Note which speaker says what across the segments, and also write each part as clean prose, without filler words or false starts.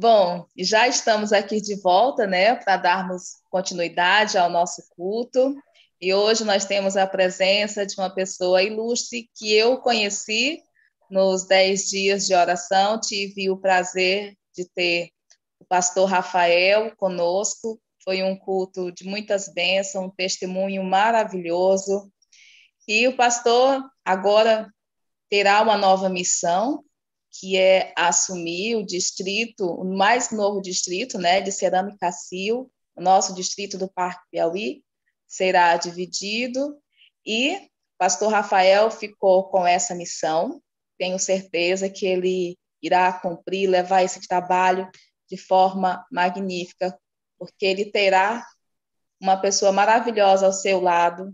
Speaker 1: Bom, já estamos aqui de volta, né, para darmos continuidade ao nosso culto. E hoje nós temos a presença de uma pessoa ilustre que eu conheci nos 10 dias de oração. Tive o prazer de ter o pastor Rafael conosco. Foi um culto de muitas bênçãos, um testemunho maravilhoso. E o pastor agora terá uma nova missão, que é assumir o distrito, o mais novo distrito, né, de Cerâmica-Cio. O nosso distrito do Parque Piauí será dividido e o pastor Rafael ficou com essa missão. Tenho certeza que ele irá cumprir, levar esse trabalho de forma magnífica, porque ele terá uma pessoa maravilhosa ao seu lado,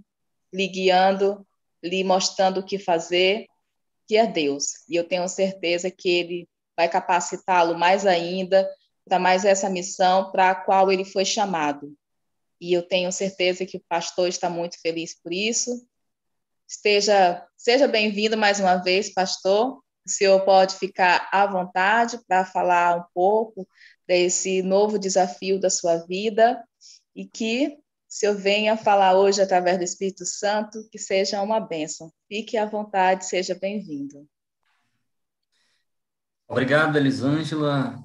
Speaker 1: lhe guiando, lhe mostrando o que fazer, que é Deus. E eu tenho certeza que Ele vai capacitá-lo mais ainda para mais essa missão para a qual ele foi chamado. E eu tenho certeza que o pastor está muito feliz por isso. Seja bem-vindo mais uma vez, pastor. O senhor pode ficar à vontade para falar um pouco desse novo desafio da sua vida e que o senhor venha falar hoje através do Espírito Santo, que seja uma bênção. Fique à vontade, seja bem-vindo.
Speaker 2: Obrigado, Elisângela.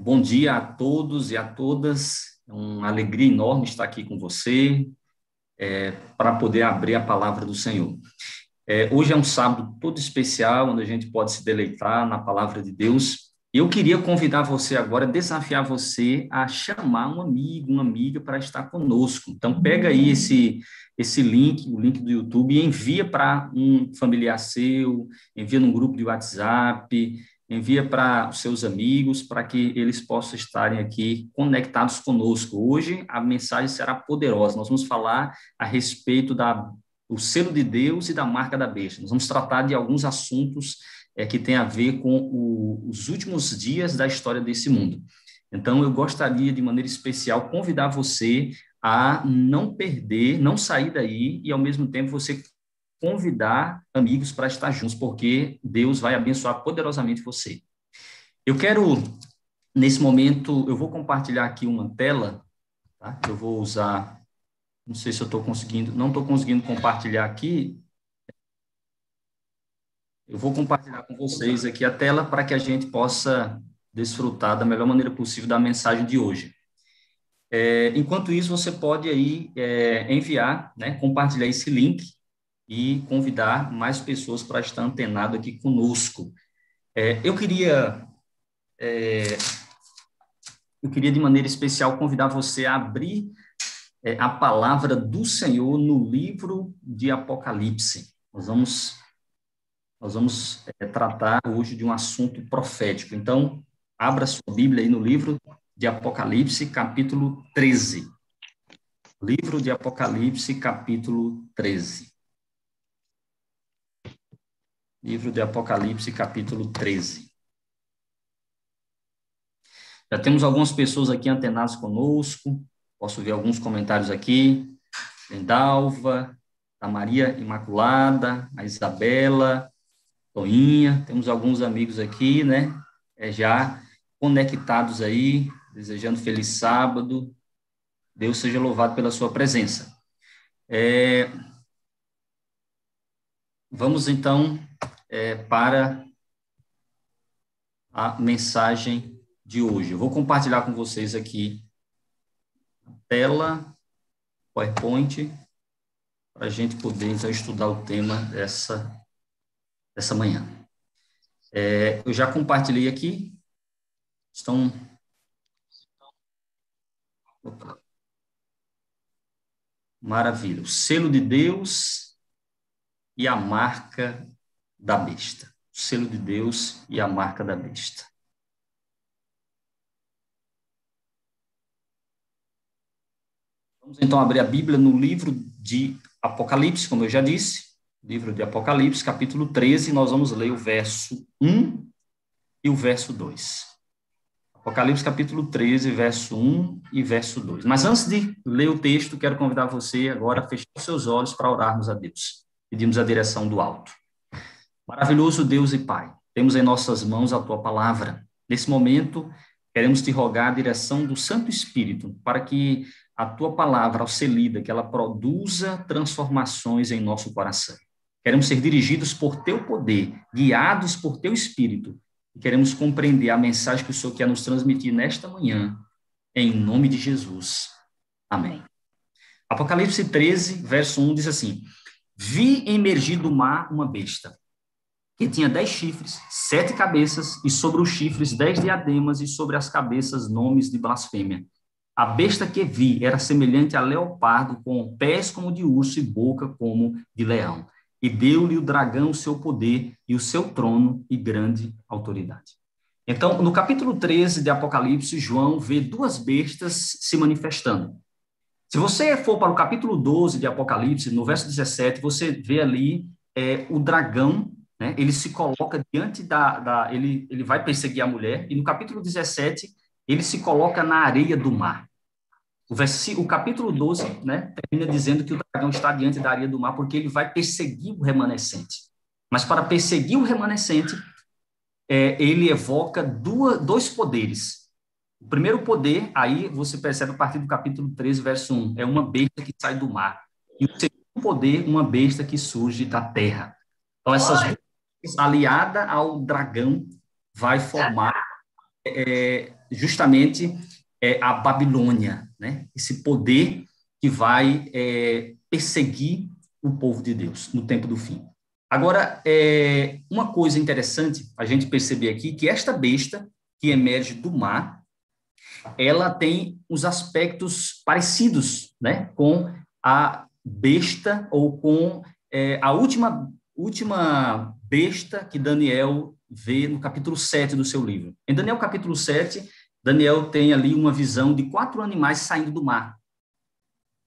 Speaker 2: Bom dia a todos e a todas. É uma alegria enorme estar aqui com você para poder abrir a palavra do Senhor. Hoje é um sábado todo especial, onde a gente pode se deleitar na palavra de Deus. Eu queria convidar você agora, desafiar você a chamar um amigo, uma amiga para estar conosco. Então, pega aí esse link, o link do YouTube, e envia para um familiar seu, envia num grupo de WhatsApp, envia para os seus amigos, para que eles possam estarem aqui conectados conosco. Hoje, a mensagem será poderosa. Nós vamos falar a respeito do selo de Deus e da marca da besta. Nós vamos tratar de alguns assuntos que tem a ver com os últimos dias da história desse mundo. Então, eu gostaria, de maneira especial, convidar você a não perder, não sair daí, e, ao mesmo tempo, você convidar amigos para estar juntos, porque Deus vai abençoar poderosamente você. Eu quero, nesse momento, eu vou compartilhar aqui uma tela, tá? Eu vou usar, não sei se eu estou conseguindo, não estou conseguindo compartilhar aqui. Eu vou compartilhar com vocês aqui a tela para que a gente possa desfrutar da melhor maneira possível da mensagem de hoje. Enquanto isso, você pode aí enviar, né, compartilhar esse link e convidar mais pessoas para estar antenado aqui conosco. Eu queria de maneira especial convidar você a abrir a palavra do Senhor no livro de Apocalipse. Nós vamos tratar hoje de um assunto profético. Então, abra sua Bíblia aí no livro de Apocalipse, capítulo 13. Livro de Apocalipse, capítulo 13. Livro de Apocalipse, capítulo 13. Já temos algumas pessoas aqui antenadas conosco. Posso ver alguns comentários aqui. Lendalva, a Maria Imaculada, a Isabela, Toinha, temos alguns amigos aqui, né, já conectados aí, desejando feliz sábado. Deus seja louvado pela sua presença. Vamos, então, para a mensagem de hoje. Eu vou compartilhar com vocês aqui a tela, PowerPoint, para a gente poder, então, estudar o tema dessa manhã. Eu já compartilhei aqui. Estão... Opa. Maravilha. O selo de Deus e a marca da besta. O selo de Deus e a marca da besta. Vamos então abrir a Bíblia no livro de Apocalipse, como eu já disse. Livro de Apocalipse, capítulo 13. Nós vamos ler o verso 1 e o verso 2. Apocalipse, capítulo 13, verso 1 e verso 2. Mas antes de ler o texto, quero convidar você agora a fechar os seus olhos para orarmos a Deus. Pedimos a direção do alto. Maravilhoso Deus e Pai, temos em nossas mãos a Tua palavra. Nesse momento, queremos te rogar a direção do Santo Espírito, para que a tua palavra, ao ser lida, que ela produza transformações em nosso coração. Queremos ser dirigidos por teu poder, guiados por teu Espírito, e queremos compreender a mensagem que o Senhor quer nos transmitir nesta manhã, em nome de Jesus. Amém. Apocalipse 13, verso 1 diz assim: vi emergir do mar uma besta, que tinha 10 chifres, 7 cabeças, e sobre os chifres 10 diademas, e sobre as cabeças nomes de blasfêmia. A besta que vi era semelhante a leopardo, com pés como de urso e boca como de leão. E deu-lhe o dragão o seu poder e o seu trono e grande autoridade. Então, no capítulo 13 de Apocalipse, João vê 2 bestas se manifestando. Se você for para o capítulo 12 de Apocalipse, no verso 17, você vê ali o dragão, né? Ele se coloca diante ele vai perseguir a mulher, e no capítulo 17, ele se coloca na areia do mar. O capítulo 12, né, termina dizendo que o dragão está diante da areia do mar porque ele vai perseguir o remanescente. Mas para perseguir o remanescente, ele evoca 2 poderes. O primeiro poder, aí você percebe a partir do capítulo 13, verso 1, é uma besta que sai do mar. E o segundo poder, uma besta que surge da terra. Então, essas duas, aliada ao dragão, vai formar justamente a Babilônia, né? Esse poder que vai perseguir o povo de Deus no tempo do fim. Agora, uma coisa interessante a gente perceber aqui, que esta besta que emerge do mar, ela tem os aspectos parecidos, né, com a besta ou com a última besta que Daniel vê no capítulo 7 do seu livro. Em Daniel capítulo 7, Daniel tem ali uma visão de 4 animais saindo do mar.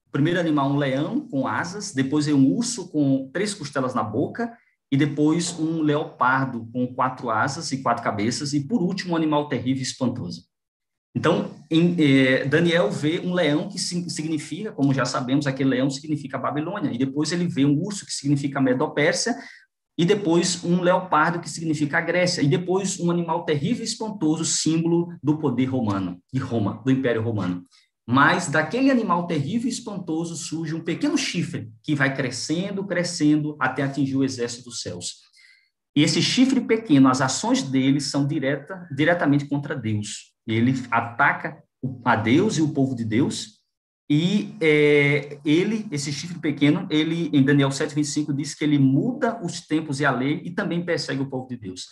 Speaker 2: O primeiro animal, um leão com asas, depois é um urso com 3 costelas na boca, e depois um leopardo com 4 asas e 4 cabeças, e por último um animal terrível e espantoso. Então, Daniel vê um leão que significa, como já sabemos, aquele leão significa Babilônia, e depois ele vê um urso que significa Medo-Pérsia, e depois um leopardo que significa a Grécia, e depois um animal terrível e espantoso, símbolo do poder romano, de Roma, do Império Romano. Mas daquele animal terrível e espantoso surge um pequeno chifre que vai crescendo, crescendo, até atingir o exército dos céus. E esse chifre pequeno, as ações dele são diretamente contra Deus. Ele ataca a Deus e o povo de Deus, e esse chifre pequeno, ele, em Daniel 7:25, diz que ele muda os tempos e a lei e também persegue o povo de Deus.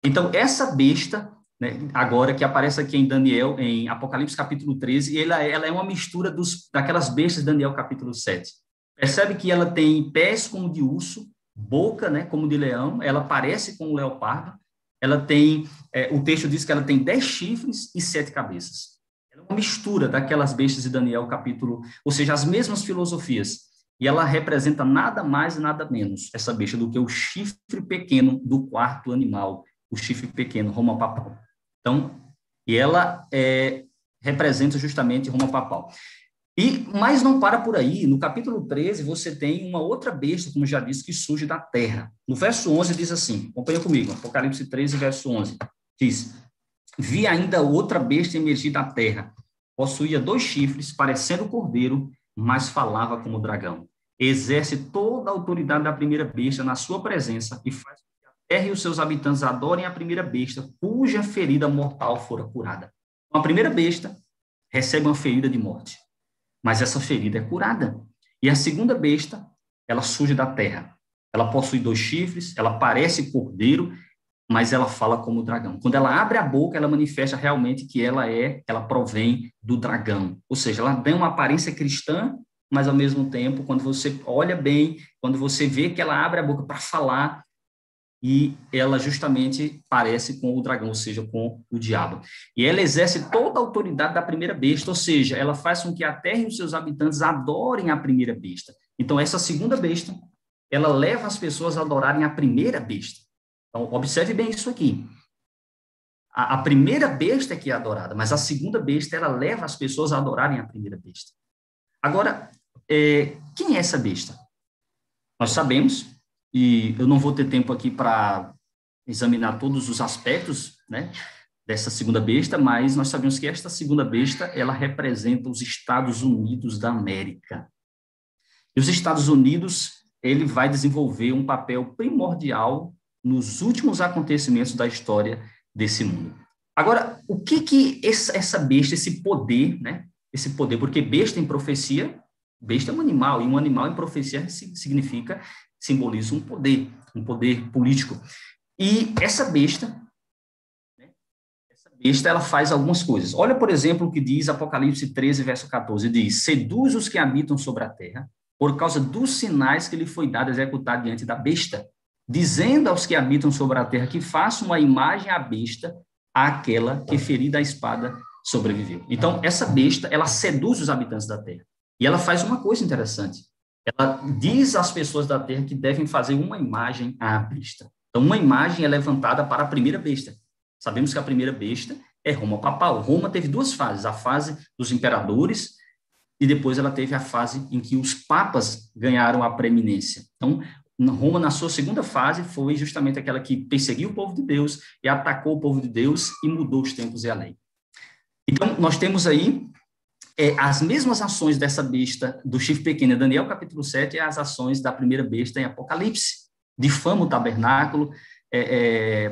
Speaker 2: Então, essa besta, né, agora que aparece aqui em Daniel, em Apocalipse capítulo 13, ela é uma mistura daquelas bestas de Daniel capítulo 7. Percebe que ela tem pés como de urso, boca, né, como de leão, ela parece com um leopardo, ela tem, o texto diz que ela tem 10 chifres e 7 cabeças. Ela é uma mistura daquelas bestas de Daniel capítulo, ou seja, as mesmas filosofias. E ela representa nada mais e nada menos, essa besta, do que o chifre pequeno do 4º animal, o chifre pequeno, Roma Papal. Então, e ela representa justamente Roma Papal. Mas não para por aí. No capítulo 13, você tem uma outra besta, como já disse, que surge da terra. No verso 11 diz assim, acompanha comigo, Apocalipse 13, verso 11, diz: vi ainda outra besta emergir da terra, possuía 2 chifres, parecendo cordeiro, mas falava como dragão. Exerce toda a autoridade da primeira besta na sua presença e faz com que a terra e os seus habitantes adorem a primeira besta, cuja ferida mortal fora curada. A primeira besta recebe uma ferida de morte, mas essa ferida é curada. E a segunda besta, ela surge da terra. Ela possui 2 chifres, ela parece cordeiro, mas ela fala como dragão. Quando ela abre a boca, ela manifesta realmente que ela provém do dragão. Ou seja, ela tem uma aparência cristã, mas ao mesmo tempo, quando você olha bem, quando você vê que ela abre a boca para falar, e ela justamente parece com o dragão, ou seja, com o diabo. E ela exerce toda a autoridade da primeira besta, ou seja, ela faz com que a terra e os seus habitantes adorem a primeira besta. Então, essa segunda besta, ela leva as pessoas a adorarem a primeira besta. Então, observe bem isso aqui. A primeira besta é que é adorada, mas a segunda besta, ela leva as pessoas a adorarem a primeira besta. Agora, quem é essa besta? Nós sabemos, e eu não vou ter tempo aqui para examinar todos os aspectos, né, dessa segunda besta, mas nós sabemos que esta segunda besta, ela representa os Estados Unidos da América. E os Estados Unidos, ele vai desenvolver um papel primordial nos últimos acontecimentos da história desse mundo. Agora, o que essa besta, esse poder, né? Esse poder, porque besta em profecia, besta é um animal, e um animal em profecia simboliza um poder político. E essa besta, ela faz algumas coisas. Olha, por exemplo, o que diz Apocalipse 13, verso 14, diz: seduz os que habitam sobre a terra, por causa dos sinais que lhe foi dado executar diante da besta, dizendo aos que habitam sobre a terra que façam uma imagem à besta, àquela que, ferida a espada, sobreviveu. Então, essa besta, ela seduz os habitantes da terra. E ela faz uma coisa interessante. Ela diz às pessoas da terra que devem fazer uma imagem à besta. Então, uma imagem é levantada para a primeira besta. Sabemos que a primeira besta é Roma papal. Roma teve duas fases, a fase dos imperadores e depois ela teve a fase em que os papas ganharam a preeminência. Então, Roma, na sua segunda fase, foi justamente aquela que perseguiu o povo de Deus e atacou o povo de Deus e mudou os tempos e a lei. Então, nós temos aí as mesmas ações dessa besta do chifre pequeno em Daniel, capítulo 7, e as ações da primeira besta em Apocalipse. Difama o tabernáculo,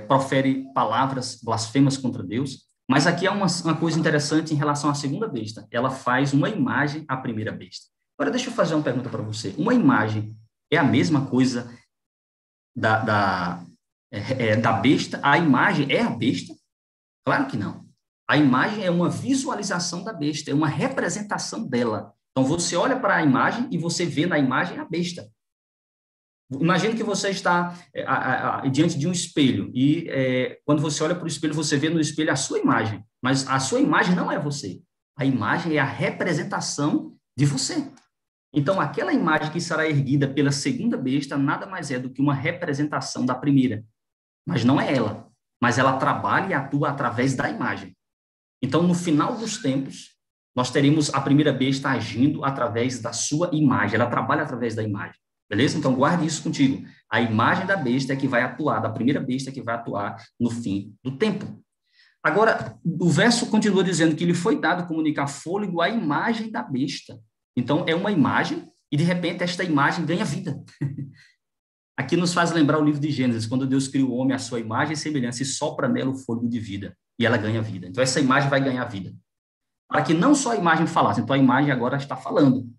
Speaker 2: profere palavras blasfemas contra Deus. Mas aqui há uma coisa interessante em relação à segunda besta. Ela faz uma imagem à primeira besta. Agora, deixa eu fazer uma pergunta para você. Uma imagem é a mesma coisa da besta? A imagem é a besta? Claro que não. A imagem é uma visualização da besta, é uma representação dela. Então, você olha para a imagem e você vê na imagem a besta. Imagina que você está diante de um espelho e quando você olha para o espelho, você vê no espelho a sua imagem, mas a sua imagem não é você. A imagem é a representação de você. Então, aquela imagem que será erguida pela segunda besta nada mais é do que uma representação da primeira, mas não é ela, mas ela trabalha e atua através da imagem. Então, no final dos tempos, nós teremos a primeira besta agindo através da sua imagem, ela trabalha através da imagem. Beleza? Então, guarde isso contigo. A imagem da besta é que vai atuar, da primeira besta é que vai atuar no fim do tempo. Agora, o verso continua dizendo que lhe foi dado comunicar fôlego à imagem da besta. Então, é uma imagem e, de repente, esta imagem ganha vida. Aqui nos faz lembrar o livro de Gênesis, quando Deus cria o homem à sua imagem e semelhança e sopra nela o fôlego de vida. E ela ganha vida. Então, essa imagem vai ganhar vida. Para que não só a imagem falasse, então a imagem agora está falando.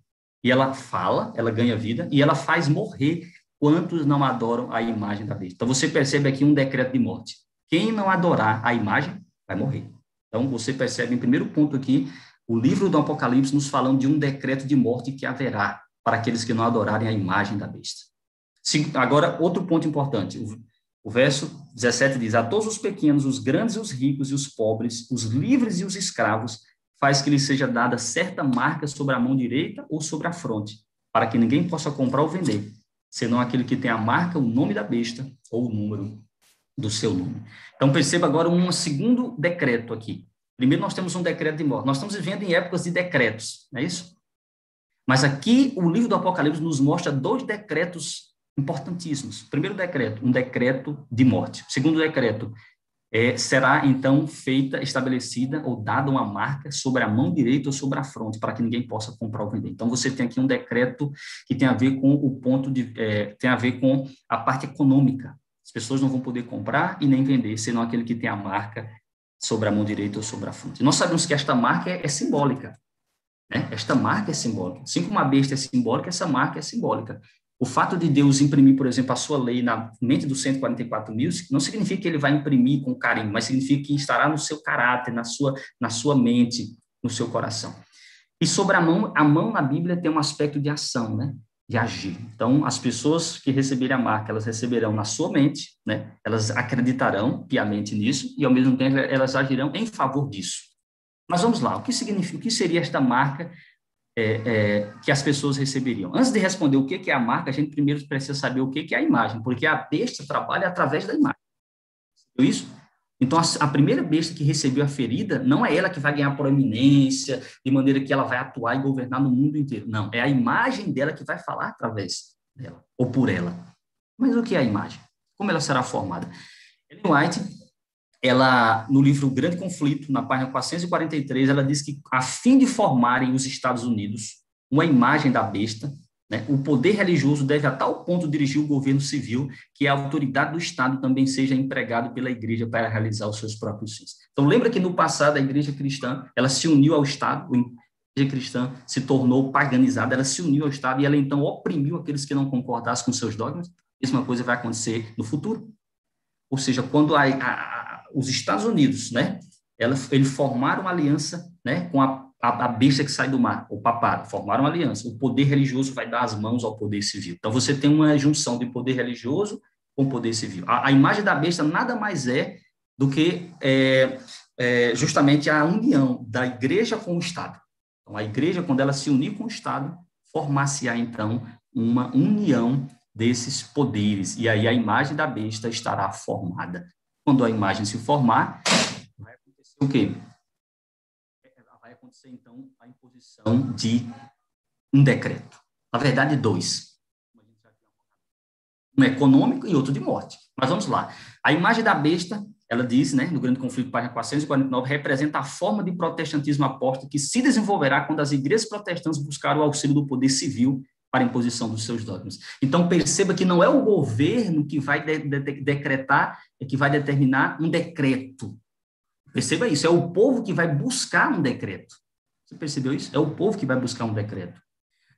Speaker 2: E ela fala, ela ganha vida, e ela faz morrer quantos não adoram a imagem da besta. Então, você percebe aqui um decreto de morte. Quem não adorar a imagem, vai morrer. Então, você percebe, em primeiro ponto aqui, o livro do Apocalipse nos falando de um decreto de morte que haverá para aqueles que não adorarem a imagem da besta. Agora, outro ponto importante. O verso 17 diz: a todos os pequenos, os grandes e os ricos e os pobres, os livres e os escravos, faz que lhe seja dada certa marca sobre a mão direita ou sobre a fronte, para que ninguém possa comprar ou vender, senão aquele que tem a marca, o nome da besta ou o número do seu nome. Então, perceba agora um segundo decreto aqui. Primeiro, nós temos um decreto de morte. Nós estamos vivendo em épocas de decretos, não é isso? Mas aqui, o livro do Apocalipse nos mostra dois decretos importantíssimos. Primeiro decreto, um decreto de morte. Segundo decreto, será, então, estabelecida ou dada uma marca sobre a mão direita ou sobre a fronte, para que ninguém possa comprar ou vender. Então, você tem aqui um decreto que tem a ver com tem a ver com a parte econômica. As pessoas não vão poder comprar e nem vender, senão aquele que tem a marca sobre a mão direita ou sobre a fronte. Nós sabemos que esta marca é simbólica, né? Esta marca é simbólica. Assim como a besta é simbólica, essa marca é simbólica. O fato de Deus imprimir, por exemplo, a sua lei na mente dos 144 mil, não significa que ele vai imprimir com carinho, mas significa que estará no seu caráter, na sua mente, no seu coração. E sobre a mão na Bíblia tem um aspecto de ação, né? De agir. Então, as pessoas que receberem a marca, elas receberão na sua mente, né? Elas acreditarão piamente nisso e, ao mesmo tempo, elas agirão em favor disso. Mas vamos lá, o que significa, o que seria esta marca que as pessoas receberiam? Antes de responder o que é a marca, a gente primeiro precisa saber o que é a imagem, porque a besta trabalha através da imagem. Entendeu isso? Então, a primeira besta que recebeu a ferida, não é ela que vai ganhar proeminência, de maneira que ela vai atuar e governar no mundo inteiro. Não, é a imagem dela que vai falar através dela, ou por ela. Mas o que é a imagem? Como ela será formada? Ellen White, ela, no livro O Grande Conflito, na página 443, ela diz que, a fim de formarem os Estados Unidos uma imagem da besta, né, o poder religioso deve a tal ponto dirigir o governo civil que a autoridade do Estado também seja empregado pela igreja para realizar os seus próprios fins. Então, lembra que no passado a igreja cristã, ela se uniu ao Estado, a igreja cristã se tornou paganizada, ela se uniu ao Estado e ela então oprimiu aqueles que não concordassem com seus dogmas? A mesma coisa vai acontecer no futuro. Ou seja, quando os Estados Unidos, né, eles formaram uma aliança, né, com a besta que sai do mar, o papado, formaram uma aliança. O poder religioso vai dar as mãos ao poder civil. Então, você tem uma junção de poder religioso com poder civil. A imagem da besta nada mais é do que justamente a união da igreja com o Estado. Então, a igreja, quando ela se unir com o Estado, formar-se-á, então, uma união desses poderes. E aí a imagem da besta estará formada. Quando a imagem se formar, vai acontecer o quê? Vai acontecer, então, a imposição de um decreto. Na verdade, dois. Um econômico e outro de morte. Mas vamos lá. A imagem da besta, ela diz, né, no Grande Conflito, página 449, representa a forma de protestantismo apóstolo que se desenvolverá quando as igrejas protestantes buscaram o auxílio do poder civil para a imposição dos seus dogmas. Então, perceba que não é o governo que vai decretar, que vai determinar um decreto. Perceba isso, é o povo que vai buscar um decreto. Você percebeu isso? É o povo que vai buscar um decreto.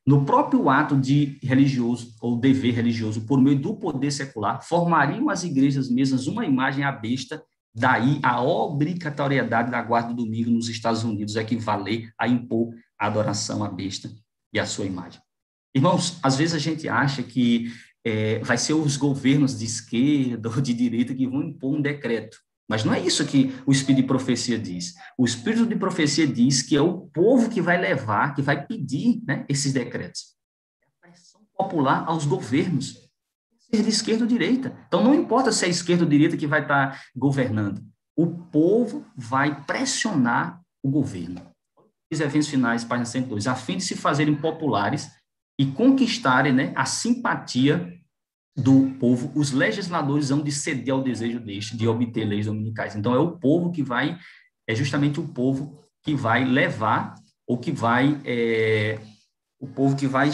Speaker 2: No próprio ato de religioso, ou dever religioso, por meio do poder secular, formariam as igrejas mesmas uma imagem à besta, daí a obrigatoriedade da guarda do domingo nos Estados Unidos equivaler a impor a adoração à besta e à sua imagem. Irmãos, às vezes a gente acha que vai ser os governos de esquerda ou de direita que vão impor um decreto. Mas não é isso que o Espírito de Profecia diz. O Espírito de Profecia diz que é o povo que vai levar, que vai pedir, né, esses decretos. É a pressão popular aos governos, seja de esquerda ou direita. Então, não importa se é esquerda ou direita que vai estar governando. O povo vai pressionar o governo. Os eventos finais, página 102, a fim de se fazerem populares e conquistarem, né, a simpatia do povo, os legisladores hão de ceder ao desejo deste de obter leis dominicais. Então, é o povo que vai, é justamente o povo que vai levar, ou que vai, o povo que vai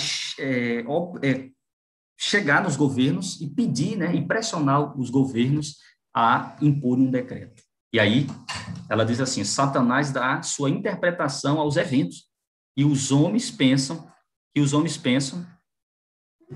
Speaker 2: chegar nos governos e pedir, né, e pressionar os governos a impor um decreto. E aí, ela diz assim, Satanás dá sua interpretação aos eventos, e os homens pensam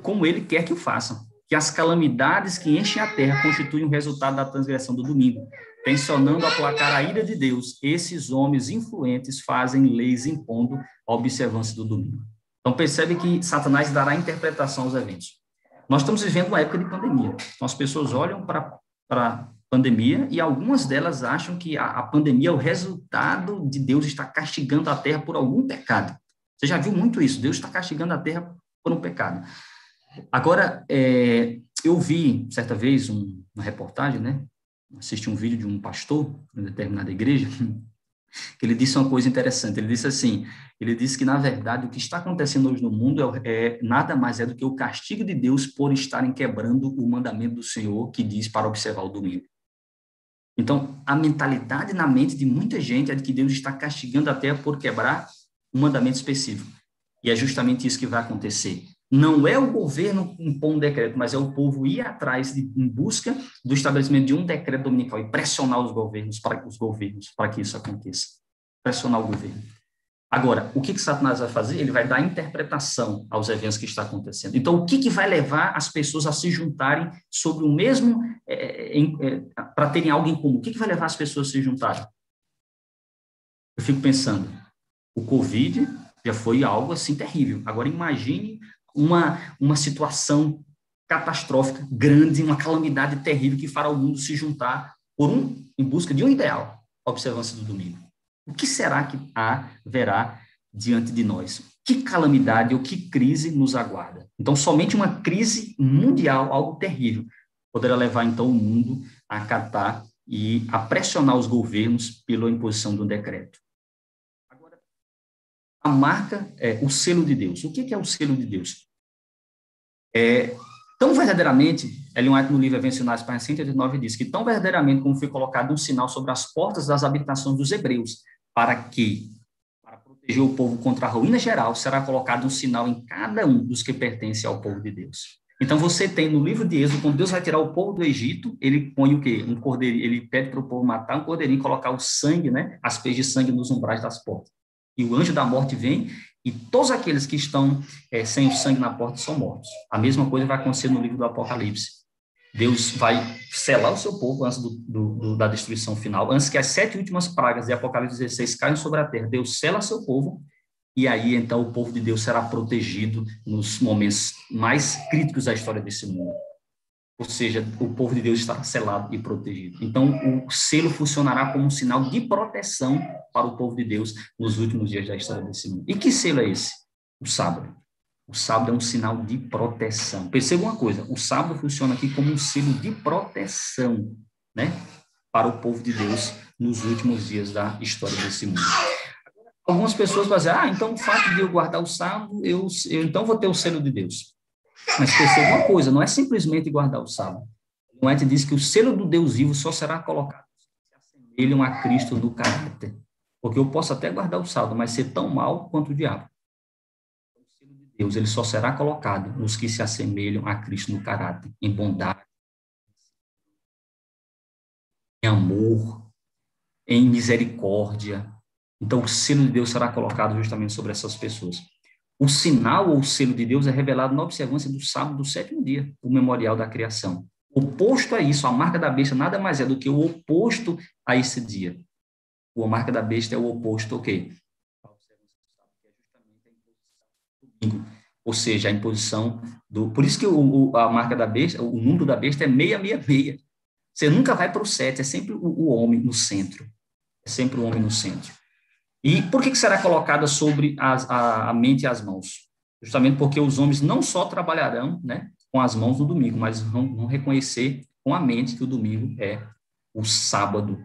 Speaker 2: como ele quer que o façam, que as calamidades que enchem a terra constituem o resultado da transgressão do domingo. Tensionando aplacar a ira de Deus, esses homens influentes fazem leis impondo a observância do domingo. Então, percebe que Satanás dará interpretação aos eventos. Nós estamos vivendo uma época de pandemia. Então, as pessoas olham para a pandemia e algumas delas acham que a pandemia é o resultado de Deus estar castigando a terra por algum pecado. Você já viu muito isso, Deus está castigando a terra por um pecado. Agora, eu vi, certa vez, uma reportagem, né? Assisti um vídeo de um pastor em determinada igreja, que ele disse uma coisa interessante. Ele disse assim, ele disse que, na verdade, o que está acontecendo hoje no mundo nada mais é do que o castigo de Deus por estarem quebrando o mandamento do Senhor que diz para observar o domingo. Então, a mentalidade na mente de muita gente é de que Deus está castigando a terra por quebrar um mandamento específico. E é justamente isso que vai acontecer. Não é o governo impor um decreto, mas é o povo ir atrás, em busca do estabelecimento de um decreto dominical e pressionar os governos para que isso aconteça. Pressionar o governo. Agora, o que Satanás vai fazer? Ele vai dar interpretação aos eventos que estão acontecendo. Então, o que vai levar as pessoas a se juntarem sobre o mesmo, para terem algo em comum? O que vai levar as pessoas a se juntarem? Eu fico pensando, o Covid já foi algo assim terrível. Agora, imagine uma situação catastrófica, grande, uma calamidade terrível que fará o mundo se juntar em busca de um ideal, a observância do domingo. O que será que haverá diante de nós? Que calamidade ou que crise nos aguarda? Então, somente uma crise mundial, algo terrível, poderá levar, então, o mundo a acatar e a pressionar os governos pela imposição de um decreto. Agora, a marca é o selo de Deus. O que é o selo de Deus? Tão verdadeiramente, Ellen White no livro Evangelizar página 189 diz que tão verdadeiramente como foi colocado um sinal sobre as portas das habitações dos hebreus, para proteger o povo contra a ruína geral, será colocado um sinal em cada um dos que pertencem ao povo de Deus. Então, você tem no livro de Êxodo, quando Deus vai tirar o povo do Egito, ele põe o quê? Um cordeirinho, ele pede para o povo matar um cordeirinho e colocar o sangue, né? As peias de sangue nos umbrais das portas. E o anjo da morte vem e todos aqueles que estão sem o sangue na porta são mortos. A mesma coisa vai acontecer no livro do Apocalipse. Deus vai selar o seu povo antes da destruição final, antes que as 7 últimas pragas de Apocalipse 16 caiam sobre a terra. Deus sela seu povo, e aí, então, o povo de Deus será protegido nos momentos mais críticos da história desse mundo. Ou seja, o povo de Deus estará selado e protegido. Então, o selo funcionará como um sinal de proteção para o povo de Deus nos últimos dias da história desse mundo. E que selo é esse? O sábado. O sábado é um sinal de proteção. Perceba uma coisa, o sábado funciona aqui como um selo de proteção, né, para o povo de Deus nos últimos dias da história desse mundo. Algumas pessoas vão dizer, então o fato de eu guardar o sábado, eu então vou ter o selo de Deus. Mas perceba uma coisa, não é simplesmente guardar o sábado. O White diz que o selo do Deus vivo só será colocado se assemelham a Cristo no caráter. Porque eu posso até guardar o sábado, mas ser tão mal quanto o diabo. Deus, ele só será colocado nos que se assemelham a Cristo no caráter, em bondade, em amor, em misericórdia. Então, o selo de Deus será colocado justamente sobre essas pessoas. O sinal ou o selo de Deus é revelado na observância do sábado do 7º dia, o memorial da criação. Oposto a isso, a marca da besta nada mais é do que o oposto a esse dia. A marca da besta é o oposto, ok? Ou seja, a imposição do... Por isso que a marca da besta, o número da besta é 666. Você nunca vai para o 7, é sempre o homem no centro. É sempre o homem no centro. E por que será colocada sobre a mente e as mãos? Justamente porque os homens não só trabalharão, né, com as mãos no domingo, mas vão reconhecer com a mente que o domingo é o sábado.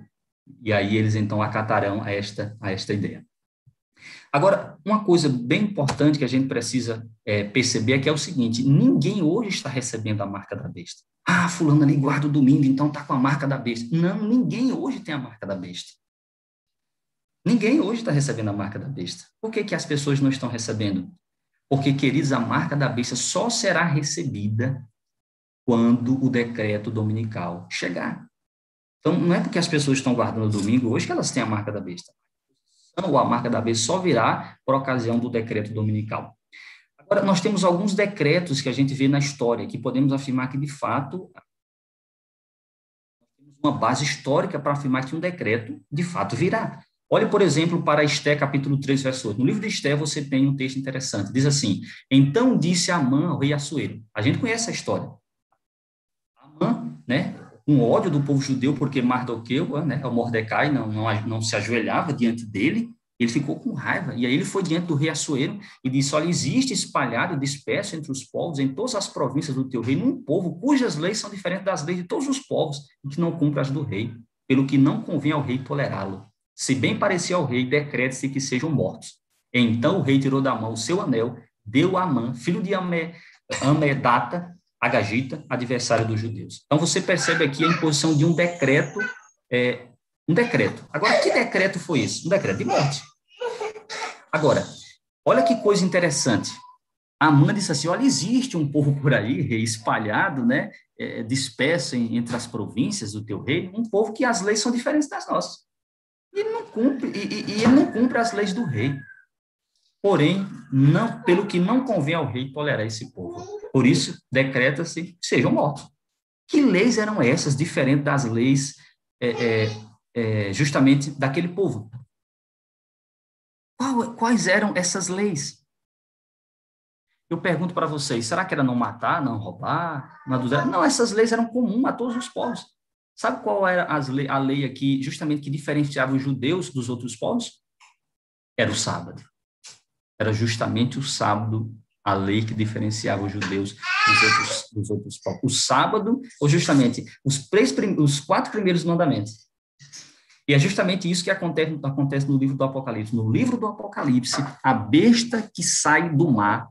Speaker 2: E aí eles, então, acatarão a esta ideia. Agora, uma coisa bem importante que a gente precisa perceber é que é o seguinte, ninguém hoje está recebendo a marca da besta. Fulano ali guarda o domingo, então está com a marca da besta. Não, ninguém hoje tem a marca da besta. Ninguém hoje está recebendo a marca da besta. Por que as pessoas não estão recebendo? Porque, queridos, a marca da besta só será recebida quando o decreto dominical chegar. Então, não é porque as pessoas estão guardando o domingo hoje que elas têm a marca da besta. Ou a marca da besta só virá por ocasião do decreto dominical. Agora, nós temos alguns decretos que a gente vê na história, que podemos afirmar que, de fato, temos uma base histórica para afirmar que um decreto, de fato, virá. Olhe, por exemplo, para Esté, capítulo 3, verso 8. No livro de Esté, você tem um texto interessante. Diz assim, então disse Amã ao rei Assuero. A gente conhece a história. Amã, né, com ódio do povo judeu, porque Mardoqueu, né, o Mordecai, não se ajoelhava diante dele, ele ficou com raiva, e aí ele foi diante do rei Assuero e disse, olha, existe espalhado e disperso entre os povos, em todas as províncias do teu reino, um povo cujas leis são diferentes das leis de todos os povos, e que não cumpre as do rei, pelo que não convém ao rei tolerá-lo. Se bem parecia ao rei, decrete-se que sejam mortos. Então o rei tirou da mão o seu anel, deu a Amã, filho de Amedata, Agagita, adversário dos judeus. Então, você percebe aqui a imposição de um decreto. Agora, que decreto foi esse? Um decreto de morte. Agora, olha que coisa interessante. Amã disse assim, olha, existe um povo por aí, rei, espalhado, né, disperso entre as províncias do teu reino, um povo que as leis são diferentes das nossas. E ele não cumpre, ele não cumpre as leis do rei. Porém, não, pelo que não convém ao rei tolerar esse povo. Por isso, decreta-se que sejam mortos. Que leis eram essas, diferentes das leis justamente daquele povo? Quais eram essas leis? Eu pergunto para vocês, será que era não matar, não roubar, não adulterar? Não, essas leis eram comuns a todos os povos. Sabe qual era a lei aqui, justamente, que diferenciava os judeus dos outros povos? Era o sábado. Era justamente o sábado, a lei que diferenciava os judeus dos outros povos. O sábado, ou justamente, os 4 primeiros mandamentos. E é justamente isso que acontece no livro do Apocalipse. No livro do Apocalipse, a besta que sai do mar,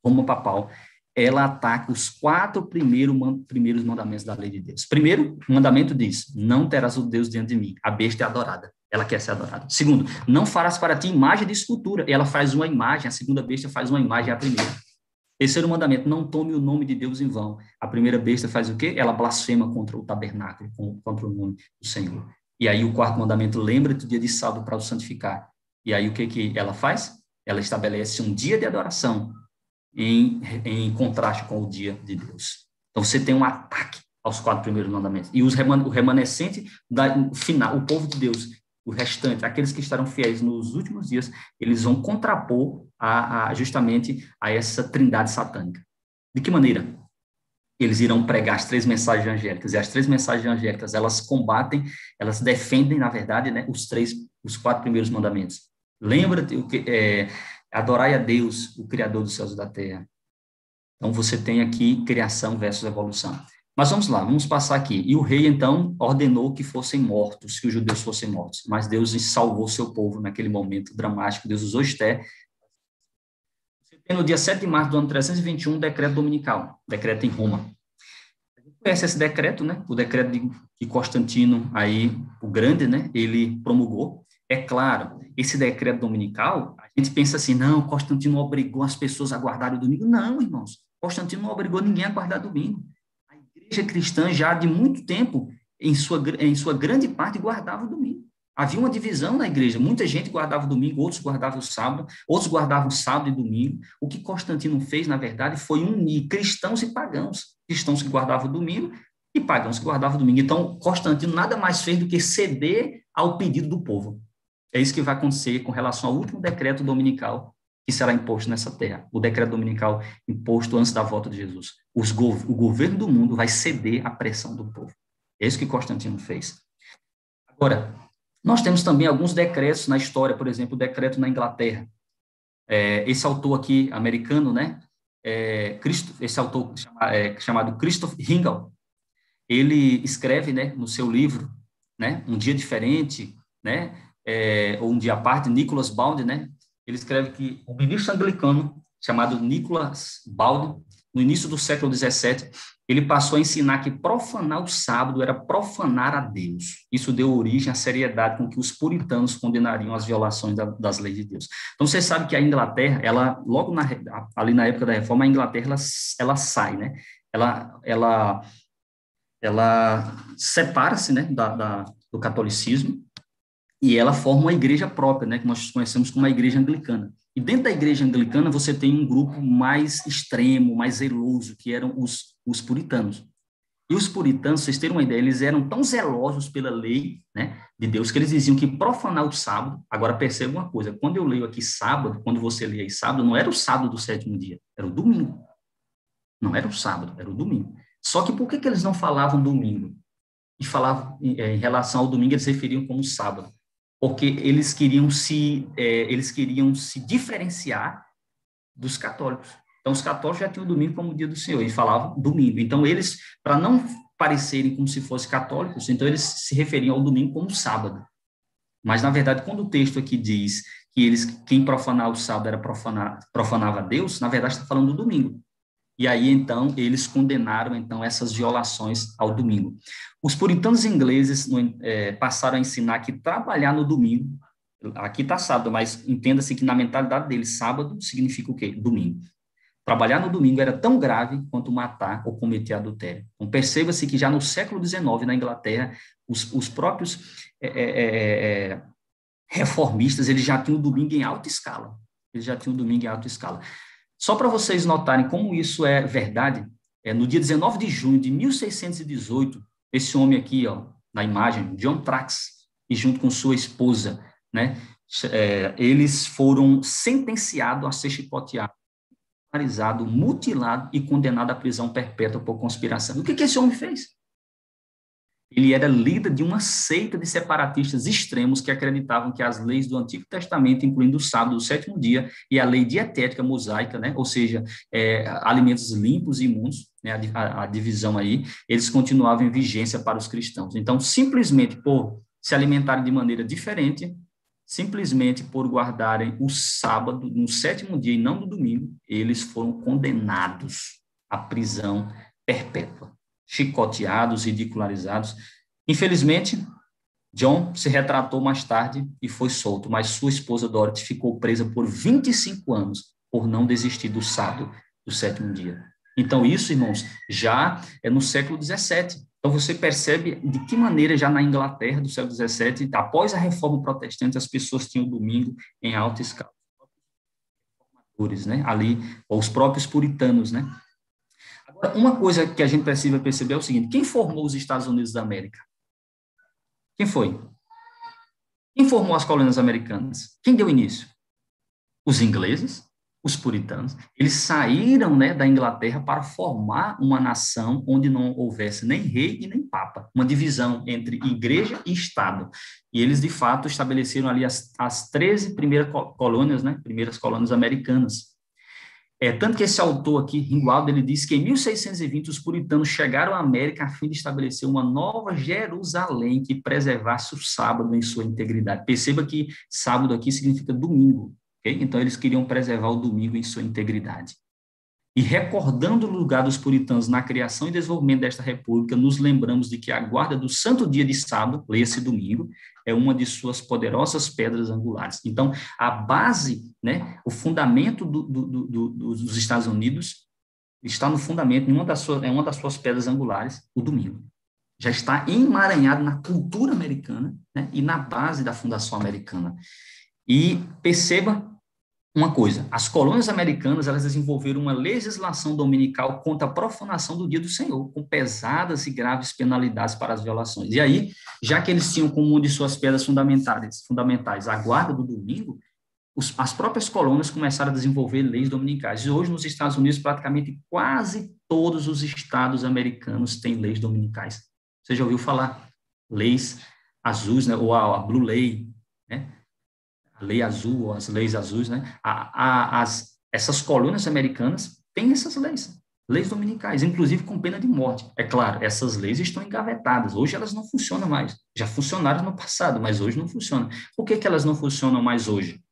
Speaker 2: como papal, ela ataca os 4 primeiros mandamentos da lei de Deus. Primeiro, o mandamento diz, não terás o Deus diante de mim. A besta é adorada, ela quer ser adorada. Segundo, não farás para ti imagem de escultura. Ela faz uma imagem, a segunda besta faz uma imagem, a primeira. Terceiro mandamento, não tome o nome de Deus em vão. A primeira besta faz o quê? Ela blasfema contra o tabernáculo, contra o nome do Senhor. E aí o quarto mandamento, lembra-te do dia de sábado para o santificar. E aí o que ela faz? Ela estabelece um dia de adoração em contraste com o dia de Deus. Então você tem um ataque aos 4 primeiros mandamentos. E o remanescente final, o povo de Deus, o restante, aqueles que estarão fiéis nos últimos dias, eles vão contrapor justamente a essa trindade satânica. De que maneira? Eles irão pregar as 3 mensagens angélicas, e as 3 mensagens angélicas, elas combatem, elas defendem, na verdade, né, os 4 primeiros mandamentos. Lembra-te, adorai a Deus, o Criador dos céus e da terra. Então, você tem aqui criação versus evolução. Mas vamos lá, vamos passar aqui. E o rei, então, ordenou que fossem mortos, que os judeus fossem mortos. Mas Deus salvou seu povo naquele momento dramático. Deus usou Esté. Você tem no dia 7 de março do ano 321, um decreto dominical, decreto em Roma. A gente conhece esse decreto, né? O decreto de Constantino, aí, o Grande, né? Ele promulgou. É claro, esse decreto dominical, a gente pensa assim, não, Constantino obrigou as pessoas a guardar o domingo. Não, irmãos, Constantino não obrigou ninguém a guardar o domingo. A igreja cristã já de muito tempo, em sua grande parte, guardava o domingo. Havia uma divisão na igreja, muita gente guardava o domingo, outros guardavam o sábado, outros guardavam sábado e domingo. O que Constantino fez, na verdade, foi unir cristãos e pagãos. Cristãos que guardavam o domingo e pagãos que guardavam o domingo. Então, Constantino nada mais fez do que ceder ao pedido do povo. É isso que vai acontecer com relação ao último decreto dominical que será imposto nessa terra. O decreto dominical imposto antes da volta de Jesus. O governo do mundo vai ceder à pressão do povo. É isso que Constantino fez. Agora, nós temos também alguns decretos na história, por exemplo, o decreto na Inglaterra. Esse autor aqui, americano, né? Esse autor chamado Christopher Hingle, ele escreve, né, no seu livro, né, Um Dia Diferente, né, ou Um Dia à Parte, Nicholas Bald, né, ele escreve que o ministro anglicano, chamado Nicholas Bald, no início do século XVII, ele passou a ensinar que profanar o sábado era profanar a Deus. Isso deu origem à seriedade com que os puritanos condenariam as violações das leis de Deus. Então, você sabe que a Inglaterra, ela, logo ali na época da Reforma, a Inglaterra, ela sai, né? Ela separa-se, né, do catolicismo, e ela forma uma igreja própria, né, que nós conhecemos como a igreja anglicana. E dentro da igreja anglicana você tem um grupo mais extremo, mais zeloso, que eram os puritanos. E os puritanos, vocês terem uma ideia, eles eram tão zelosos pela lei, né, de Deus, que eles diziam que profanar o sábado, agora perceba uma coisa, quando eu leio aqui sábado, quando você lê aí sábado, não era o sábado do 7º dia, era o domingo. Não era o sábado, era o domingo. Só que por que eles não falavam domingo? E falavam, em relação ao domingo, eles referiam como sábado. Porque eles queriam se diferenciar dos católicos. Então, os católicos já tinham o domingo como o dia do Senhor, e falavam domingo. Então, eles, para não parecerem como se fossem católicos, então eles se referiam ao domingo como sábado. Mas, na verdade, quando o texto aqui diz que quem profanava o sábado profanava Deus, na verdade está falando do domingo. E aí, então, eles condenaram, então, essas violações ao domingo. Os puritanos ingleses passaram a ensinar que trabalhar no domingo, aqui está sábado, mas entenda-se que na mentalidade deles, sábado significa o quê? Domingo. Trabalhar no domingo era tão grave quanto matar ou cometer adultério. Então, perceba-se que já no século XIX, na Inglaterra, os próprios reformistas, eles já tinham o domingo em alta escala. Só para vocês notarem como isso é verdade, no dia 19 de junho de 1618, esse homem aqui, ó, na imagem, John Trax, e junto com sua esposa, né, eles foram sentenciados a ser chicoteados, mutilado e condenado à prisão perpétua por conspiração. O que esse homem fez? Ele era líder de uma seita de separatistas extremos que acreditavam que as leis do Antigo Testamento, incluindo o sábado, o 7º dia, e a lei dietética mosaica, né, ou seja, alimentos limpos e imundos, né, a divisão aí, eles continuavam em vigência para os cristãos. Então, simplesmente por se alimentarem de maneira diferente, simplesmente por guardarem o sábado no 7º dia e não no domingo, eles foram condenados a prisão perpétua, chicoteados, ridicularizados. Infelizmente, John se retratou mais tarde e foi solto, mas sua esposa Dorothy ficou presa por 25 anos por não desistir do sábado, do sétimo dia. Então, isso, irmãos, já é no século XVII. Então, você percebe de que maneira já na Inglaterra do século XVII, após a Reforma Protestante, as pessoas tinham o domingo em alta escala. Né? Ali, os próprios puritanos, né? Agora, uma coisa que a gente precisa perceber é o seguinte: quem formou os Estados Unidos da América? Quem foi? Quem formou as colônias americanas? Quem deu início? Os ingleses, os puritanos. Eles saíram, né, da Inglaterra para formar uma nação onde não houvesse nem rei e nem papa, uma divisão entre igreja e Estado. E eles, de fato, estabeleceram ali as 13 primeiras colônias, né, primeiras colônias americanas. Tanto que esse autor aqui, Ringwald, ele diz que em 1620 os puritanos chegaram à América a fim de estabelecer uma nova Jerusalém que preservasse o sábado em sua integridade. Perceba que sábado aqui significa domingo, ok? Então eles queriam preservar o domingo em sua integridade. E recordando o lugar dos puritanos na criação e desenvolvimento desta república, nos lembramos de que a guarda do santo dia de sábado, leia-se domingo, é uma de suas poderosas pedras angulares. Então, a base, né, o fundamento dos Estados Unidos está no fundamento, é uma das suas pedras angulares, o domingo. Já está emaranhado na cultura americana, né, e na base da fundação americana. E perceba uma coisa: as colônias americanas, elas desenvolveram uma legislação dominical contra a profanação do dia do Senhor, com pesadas e graves penalidades para as violações. E aí, já que eles tinham como uma de suas pedras fundamentais a guarda do domingo, as próprias colônias começaram a desenvolver leis dominicais. E hoje, nos Estados Unidos, praticamente quase todos os estados americanos têm leis dominicais. Você já ouviu falar? Leis azuis, né? Ou a Blue Lei, né? A lei azul, ou as leis azuis, né? Essas colônias americanas têm essas leis dominicais, inclusive com pena de morte. É claro, essas leis estão engavetadas. Hoje elas não funcionam mais. Já funcionaram no passado, mas hoje não funcionam. Por que elas não funcionam mais hoje?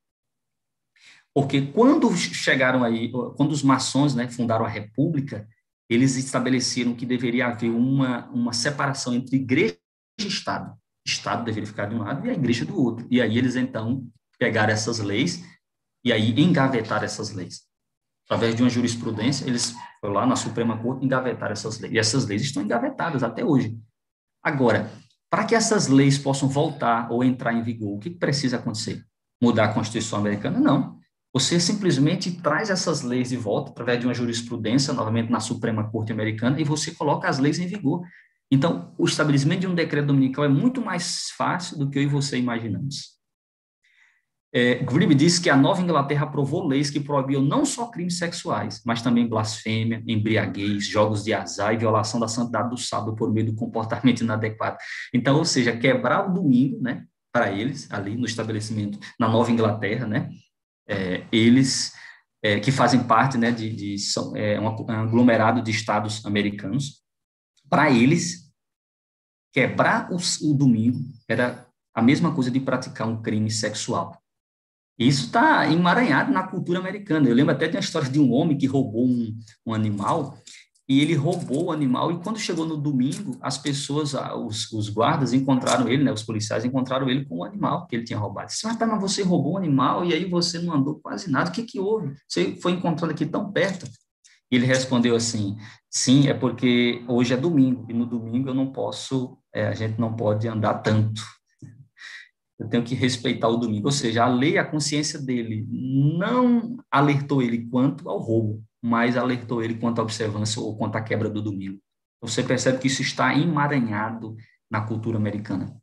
Speaker 2: Porque quando chegaram aí, quando os maçons, né, fundaram a República, eles estabeleceram que deveria haver uma separação entre igreja e Estado. O Estado deveria ficar de um lado e a igreja do outro. E aí eles, então, pegaram essas leis e aí engavetaram essas leis. Através de uma jurisprudência, eles foram lá na Suprema Corte engavetaram essas leis. E essas leis estão engavetadas até hoje. Agora, para que essas leis possam voltar ou entrar em vigor, o que precisa acontecer? Mudar a Constituição americana? Não. Você simplesmente traz essas leis de volta através de uma jurisprudência, novamente na Suprema Corte americana, e você coloca as leis em vigor. Então, o estabelecimento de um decreto dominical é muito mais fácil do que eu e você imaginamos. Gribbe diz que a Nova Inglaterra aprovou leis que proibiam não só crimes sexuais, mas também blasfêmia, embriaguez, jogos de azar e violação da santidade do sábado por meio do comportamento inadequado. Então, ou seja, quebrar o domingo, né, para eles, ali no estabelecimento, na Nova Inglaterra, né, eles que fazem parte, né, um aglomerado de estados americanos, para eles, quebrar o domingo era a mesma coisa de praticar um crime sexual. Isso está emaranhado na cultura americana. Eu lembro até de uma história de um homem que roubou um animal, e ele roubou o animal, e quando chegou no domingo, as pessoas, os guardas encontraram ele, né, os policiais encontraram ele com o animal que ele tinha roubado. Disse, mas você roubou um animal e aí você não andou quase nada, o que houve? Você foi encontrado aqui tão perto. E ele respondeu assim, sim, é porque hoje é domingo, e no domingo eu não posso, a gente não pode andar tanto. Eu tenho que respeitar o domingo. Ou seja, a lei, a consciência dele não alertou ele quanto ao roubo, mas alertou ele quanto à observância ou quanto à quebra do domingo. Você percebe que isso está emaranhado na cultura americana.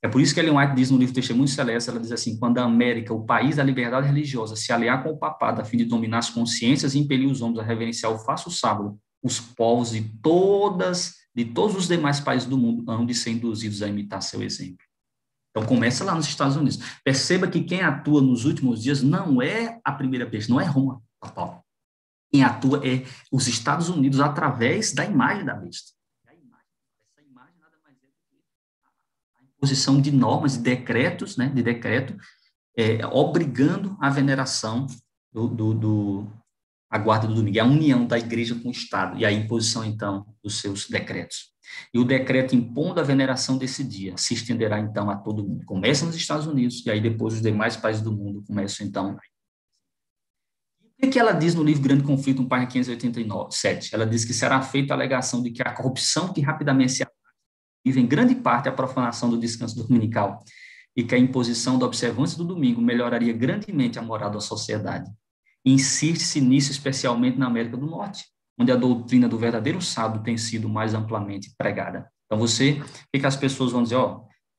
Speaker 2: É por isso que Ellen White diz no livro Testemunho Celeste, ela diz assim, quando a América, o país da liberdade religiosa, se aliar com o papado a fim de dominar as consciências e impelir os homens a reverenciar o falso sábado, os povos de todos os demais países do mundo hão de ser induzidos a imitar seu exemplo. Então, começa lá nos Estados Unidos. Perceba que quem atua nos últimos dias não é a primeira besta, não é Roma, Paulo. Quem atua é os Estados Unidos através da imagem da besta. Essa imagem nada mais é do que a imposição de normas, de decretos, né, obrigando a veneração a guarda do domingo, é a união da igreja com o Estado, e a imposição, então, dos seus decretos. E o decreto impondo a veneração desse dia se estenderá, então, a todo mundo. Começa nos Estados Unidos, e aí depois os demais países do mundo começam, então. O que ela diz no livro Grande Conflito, no página 587? Ela diz que será feita a alegação de que a corrupção que rapidamente se vive em grande parte a profanação do descanso dominical e que a imposição da observância do domingo melhoraria grandemente a moral da sociedade. Insiste-se nisso especialmente na América do Norte, onde a doutrina do verdadeiro sábado tem sido mais amplamente pregada. Então, o que as pessoas vão dizer?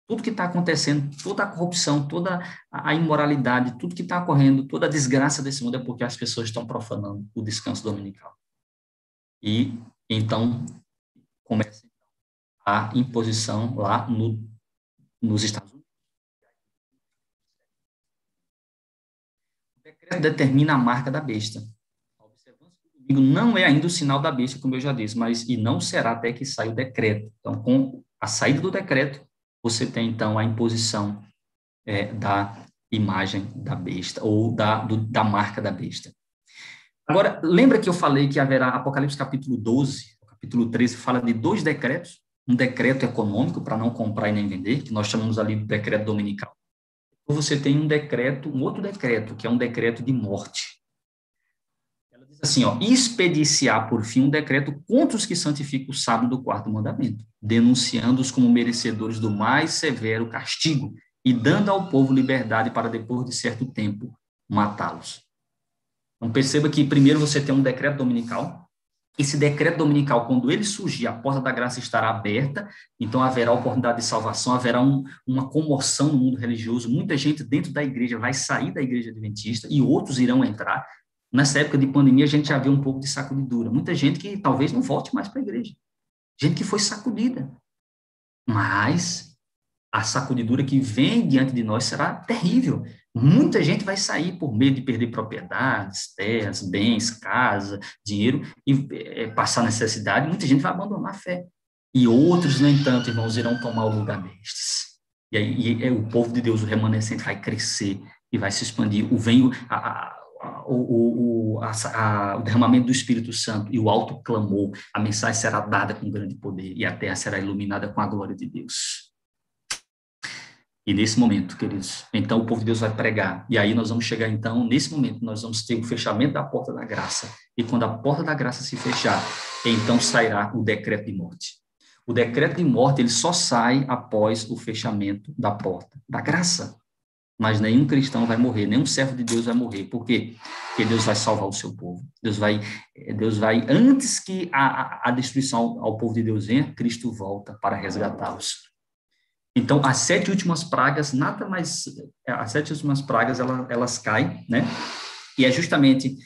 Speaker 2: Tudo que está acontecendo, toda a corrupção, toda a imoralidade, tudo que está ocorrendo, toda a desgraça desse mundo é porque as pessoas estão profanando o descanso dominical. E, então, começa a imposição lá nos Estados Unidos. O decreto determina a marca da besta. A observância do domingo não é ainda o sinal da besta, como eu já disse, e não será até que saia o decreto. Então, com a saída do decreto, você tem, então, a imposição da imagem da besta, ou da marca da besta. Agora, lembra que eu falei que haverá, Apocalipse capítulo 12, capítulo 13, fala de 2 decretos, um decreto econômico para não comprar e nem vender, que nós chamamos ali de decreto dominical. Então, você tem um outro decreto, que é um decreto de morte. Ela diz assim, expediciar, por fim, um decreto contra os que santificam o sábado do 4º mandamento, denunciando-os como merecedores do mais severo castigo e dando ao povo liberdade para, depois de certo tempo, matá-los. Então, perceba que primeiro você tem um decreto dominical. Esse decreto dominical, quando ele surgir, a porta da graça estará aberta, então haverá oportunidade de salvação, haverá uma comoção no mundo religioso, muita gente dentro da igreja vai sair da igreja adventista e outros irão entrar. Nessa época de pandemia, a gente já viu um pouco de sacudidura, muita gente que talvez não volte mais para a igreja, gente que foi sacudida, mas a sacudidura que vem diante de nós será terrível. Muita gente vai sair por medo de perder propriedades, terras, bens, casa, dinheiro e passar necessidade. Muita gente vai abandonar a fé. E outros, no entanto, irmãos, irão tomar o lugar destes. E aí o povo de Deus, o remanescente, vai crescer e vai se expandir. O derramamento do Espírito Santo e o alto clamor, a mensagem será dada com grande poder e a terra será iluminada com a glória de Deus. E nesse momento, queridos, então o povo de Deus vai pregar. E aí nós vamos chegar, então, nesse momento, nós vamos ter o fechamento da porta da graça. E quando a porta da graça se fechar, então sairá o decreto de morte. O decreto de morte, ele só sai após o fechamento da porta da graça. Mas nenhum cristão vai morrer, nenhum servo de Deus vai morrer. Por quê? Porque Deus vai salvar o seu povo. Deus vai antes que a destruição ao povo de Deus venha, Cristo volta para resgatá-los. Então, as 7 últimas pragas, nada mais... As 7 últimas pragas, elas caem, né? E é justamente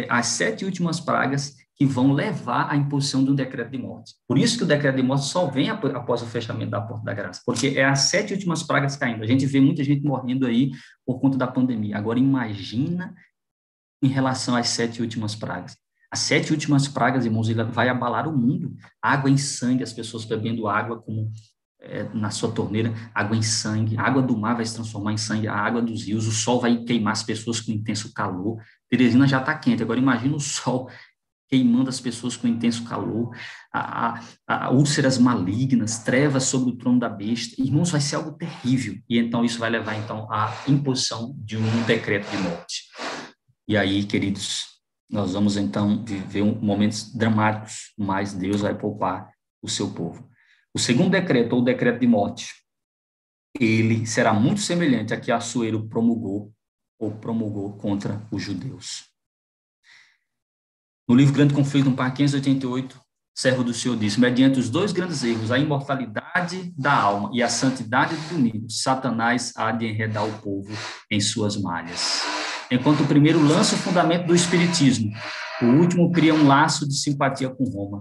Speaker 2: as 7 últimas pragas que vão levar à imposição de um decreto de morte. Por isso que o decreto de morte só vem após o fechamento da porta da graça, porque é as 7 últimas pragas caindo. A gente vê muita gente morrendo aí por conta da pandemia. Agora, imagina em relação às 7 últimas pragas. As 7 últimas pragas, irmãos, vai abalar o mundo. Água em sangue, as pessoas bebendo água como... na sua torneira, água em sangue, a água do mar vai se transformar em sangue, a água dos rios, o sol vai queimar as pessoas com intenso calor. Teresina já está quente, agora imagina o sol queimando as pessoas com intenso calor, úlceras malignas, trevas sobre o trono da besta. Irmãos, vai ser algo terrível, e então isso vai levar então à imposição de um decreto de morte. E aí, queridos, nós vamos então viver momentos dramáticos, mas Deus vai poupar o seu povo. O segundo decreto, ou o decreto de morte, ele será muito semelhante a que Assuero promulgou contra os judeus. No livro Grande Conflito, no página 588, servo do Senhor disse, mediante os 2 grandes erros, a imortalidade da alma e a santidade do domingo, Satanás há de enredar o povo em suas malhas. Enquanto o primeiro lança o fundamento do espiritismo, o último cria um laço de simpatia com Roma.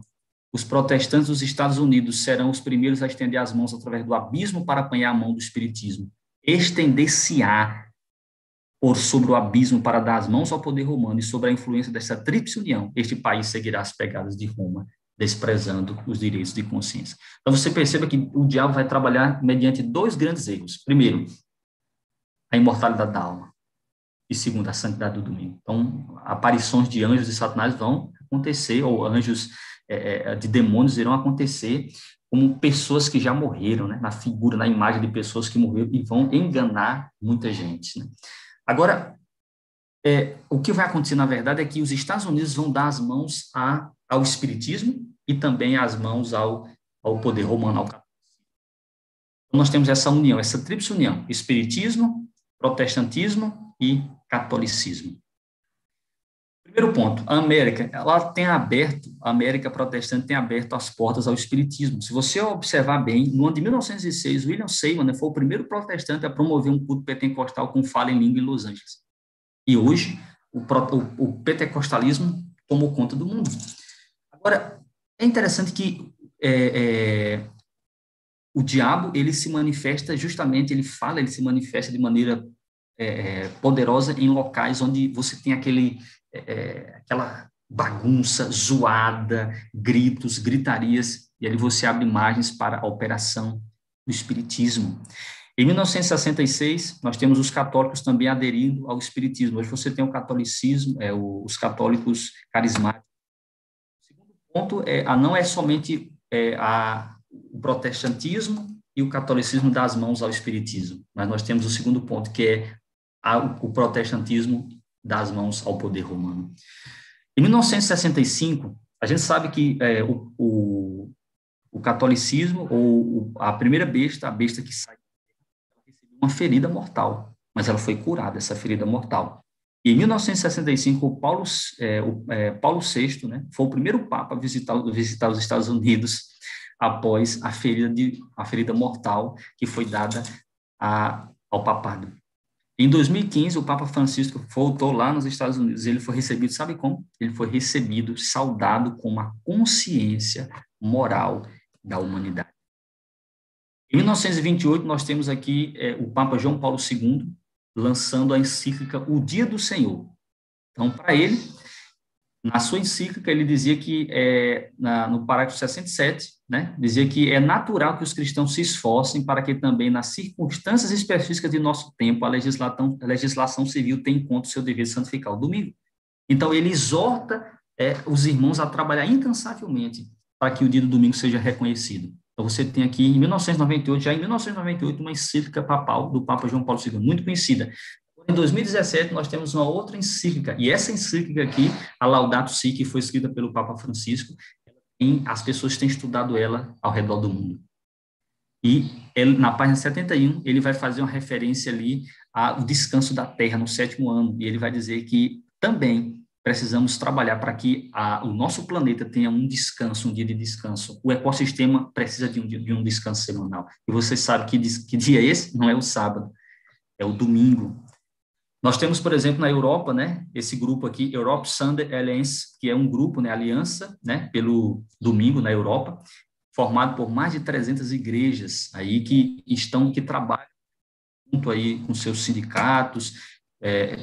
Speaker 2: Os protestantes dos Estados Unidos serão os primeiros a estender as mãos através do abismo para apanhar a mão do espiritismo. Estender-se-á por sobre o abismo para dar as mãos ao poder romano e sobre a influência dessa tríplice união, este país seguirá as pegadas de Roma, desprezando os direitos de consciência. Então, você perceba que o diabo vai trabalhar mediante 2 grandes erros. Primeiro, a imortalidade da alma. e segundo, a santidade do domingo. Então, aparições de anjos e satanás vão acontecer, ou anjos de demônios irão acontecer como pessoas que já morreram, né? Na figura, na imagem de pessoas que morreram e vão enganar muita gente, né? Agora, o que vai acontecer, na verdade, é que os Estados Unidos vão dar as mãos ao espiritismo e também as mãos ao poder romano, ao catolicismo. Então, nós temos essa união, essa tríplice união, espiritismo, protestantismo e catolicismo. Primeiro ponto, a América protestante tem aberto as portas ao espiritismo. Se você observar bem, no ano de 1906, William Seymour, né, foi o primeiro protestante a promover um culto pentecostal com fala em língua em Los Angeles. E hoje, o pentecostalismo tomou conta do mundo. Agora, é interessante que o diabo, ele se manifesta justamente, ele se manifesta de maneira poderosa em locais onde você tem aquela bagunça, zoada, gritos, gritarias, e ali você abre margens para a operação do espiritismo. Em 1966, nós temos os católicos também aderindo ao espiritismo. Hoje você tem o catolicismo, os católicos carismáticos. O segundo ponto não é somente o protestantismo e o catolicismo das mãos ao espiritismo, mas nós temos o segundo ponto, que é o protestantismo das mãos ao poder romano. Em 1965, a gente sabe que o catolicismo, ou a primeira besta, a besta que sai, recebeu uma ferida mortal, mas ela foi curada, essa ferida mortal. E em 1965, o Paulo VI, né, foi o primeiro papa a visitar os Estados Unidos após a ferida mortal que foi dada ao papado. Em 2015, o Papa Francisco voltou lá nos Estados Unidos. Ele foi recebido, sabe como? Ele foi recebido, saudado com uma consciência moral da humanidade. Em 1928, nós temos aqui o Papa João Paulo II lançando a encíclica O Dia do Senhor. Então, para ele, na sua encíclica, ele dizia que, no parágrafo 67, né, dizia que é natural que os cristãos se esforcem para que também, nas circunstâncias específicas de nosso tempo, a legislação civil tenha em conta o seu dever de santificar o domingo. Então, ele exorta os irmãos a trabalhar incansavelmente para que o dia do domingo seja reconhecido. Então, você tem aqui, em 1998, uma encíclica papal do Papa João Paulo II, muito conhecida. Em 2017, nós temos uma outra encíclica, e essa encíclica aqui, a Laudato Si, que foi escrita pelo Papa Francisco, as pessoas têm estudado ela ao redor do mundo. E na página 71, ele vai fazer uma referência ali ao descanso da Terra no 7º ano, e ele vai dizer que também precisamos trabalhar para que o nosso planeta tenha um descanso, um dia de descanso. O ecossistema precisa de um descanso semanal. E você sabe que dia é esse? Não é o sábado, é o domingo. Nós temos, por exemplo, na Europa, né, esse grupo aqui, Europe Sunday Alliance, que é um grupo, né, aliança, né, pelo domingo na Europa, formado por mais de 300 igrejas aí que trabalham junto aí com seus sindicatos,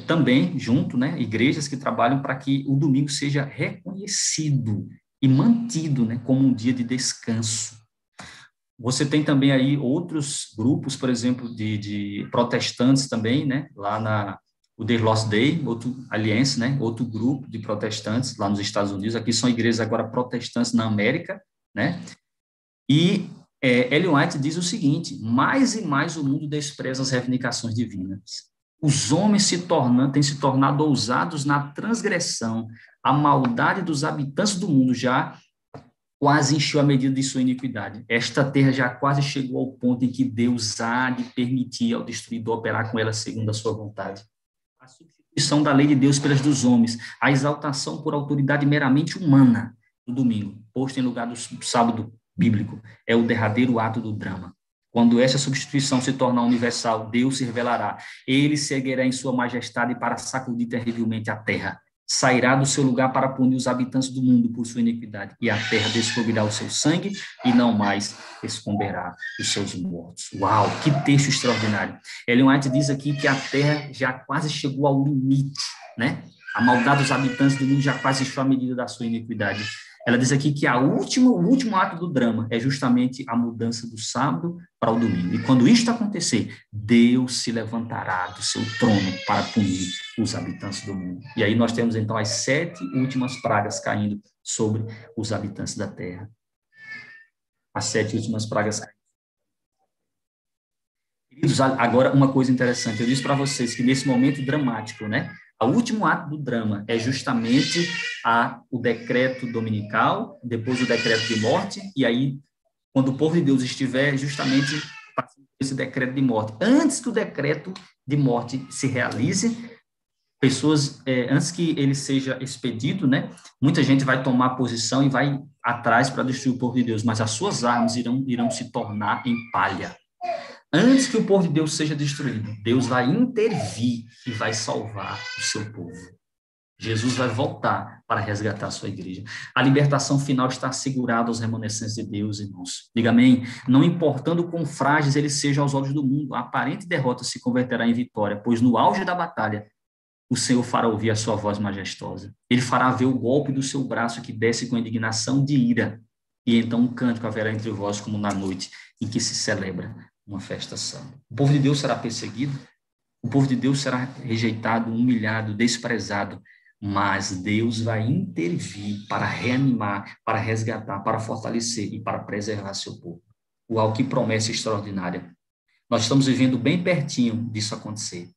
Speaker 2: também junto, né, igrejas que trabalham para que o domingo seja reconhecido e mantido, né, como um dia de descanso. Você tem também aí outros grupos, por exemplo, de protestantes também, né, lá o The Lost Day, outro Alliance, né, outro grupo de protestantes lá nos Estados Unidos. Aqui são igrejas agora protestantes na América, né? E Ellen White diz o seguinte: mais e mais o mundo despreza as reivindicações divinas. Os homens têm se tornado ousados na transgressão. A maldade dos habitantes do mundo já quase encheu a medida de sua iniquidade. Esta terra já quase chegou ao ponto em que Deus há de permitir ao destruidor operar com ela segundo a sua vontade. A substituição da lei de Deus pelas dos homens, a exaltação por autoridade meramente humana do domingo, posto em lugar do sábado bíblico, é o derradeiro ato do drama. Quando essa substituição se tornar universal, Deus se revelará. Ele se erguerá em sua majestade para sacudir terrivelmente a terra. Sairá do seu lugar para punir os habitantes do mundo por sua iniquidade, e a terra descobrirá o seu sangue e não mais esconderá os seus mortos. Uau, que texto extraordinário. Ellen White diz aqui que a terra já quase chegou ao limite, né? A maldade dos habitantes do mundo já quase encheu a medida da sua iniquidade. Ela diz aqui que o último ato do drama é justamente a mudança do sábado para o domingo. E quando isto acontecer, Deus se levantará do seu trono para punir os habitantes do mundo. E aí nós temos, então, as 7 últimas pragas caindo sobre os habitantes da terra. As 7 últimas pragas caindo. Queridos, agora uma coisa interessante. Eu disse para vocês que nesse momento dramático, né? O último ato do drama é justamente o decreto dominical, depois o decreto de morte, e aí, quando o povo de Deus estiver justamente passando por esse decreto de morte, antes que o decreto de morte se realize, antes que ele seja expedido, né, muita gente vai tomar posição e vai atrás para destruir o povo de Deus, mas as suas armas irão se tornar em palha. Antes que o povo de Deus seja destruído, Deus vai intervir e vai salvar o seu povo. Jesus vai voltar para resgatar a sua igreja. A libertação final está assegurada aos remanescentes de Deus, irmãos. Diga amém. Não importando quão frágeis eles sejam aos olhos do mundo, a aparente derrota se converterá em vitória, pois no auge da batalha, o Senhor fará ouvir a sua voz majestosa. Ele fará ver o golpe do seu braço que desce com indignação de ira. E então um cântico haverá entre vós como na noite em que se celebra uma festa santa. O povo de Deus será perseguido, o povo de Deus será rejeitado, humilhado, desprezado, mas Deus vai intervir para reanimar, para resgatar, para fortalecer e para preservar seu povo. Uau, que promessa extraordinária. Nós estamos vivendo bem pertinho disso acontecer.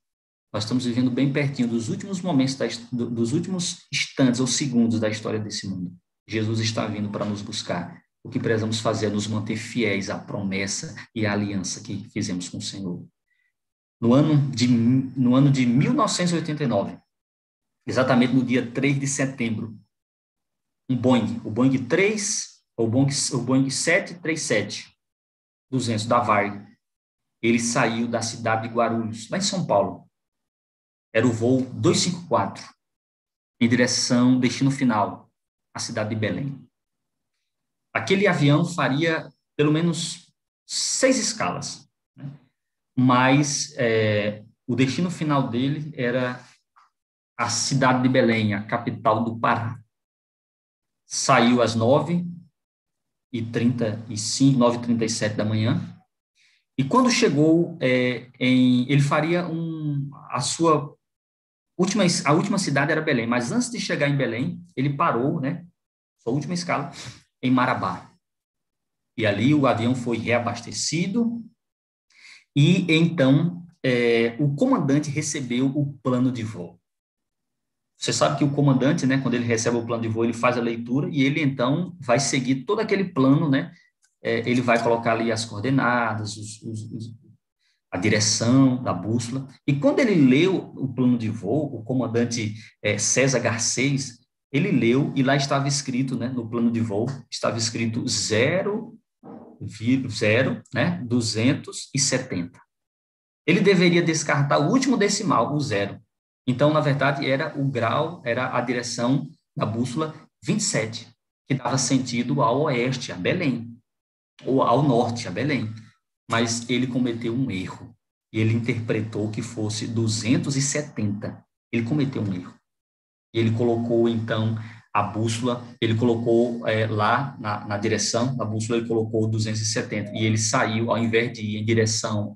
Speaker 2: Nós estamos vivendo bem pertinho dos últimos momentos, dos últimos instantes ou segundos da história desse mundo. Jesus está vindo para nos buscar. O que precisamos fazer é nos manter fiéis à promessa e à aliança que fizemos com o Senhor. No ano de 1989, exatamente no dia 3 de setembro, o Boeing 737-200 da Varig, ele saiu da cidade de Guarulhos, lá em São Paulo. Era o voo 254, em direção, destino final, a cidade de Belém. Aquele avião faria pelo menos 6 escalas, né? Mas o destino final dele era a cidade de Belém, a capital do Pará. Saiu às 9h35, 9h37 da manhã, e quando chegou, ele faria a última cidade era Belém, mas antes de chegar em Belém, ele parou, né, sua última escala, em Marabá. E ali o avião foi reabastecido e então o comandante recebeu o plano de voo. Você sabe que o comandante, né, quando ele recebe o plano de voo, ele faz a leitura e ele então vai seguir todo aquele plano, né? Ele vai colocar ali as coordenadas, a direção da bússola. E quando ele leu o plano de voo, o comandante César Garcês, ele leu e lá estava escrito, né, no plano de voo, estava escrito 0, né, 270. Ele deveria descartar o último decimal, o 0. Então, na verdade, era o grau, era a direção da bússola 27, que dava sentido ao oeste, a Belém, ou ao norte, a Belém. Mas ele cometeu um erro, e ele interpretou que fosse 270. Ele cometeu um erro. E ele colocou, então, a bússola, ele colocou lá na direção da bússola, ele colocou 270, e ele saiu, ao invés de ir em direção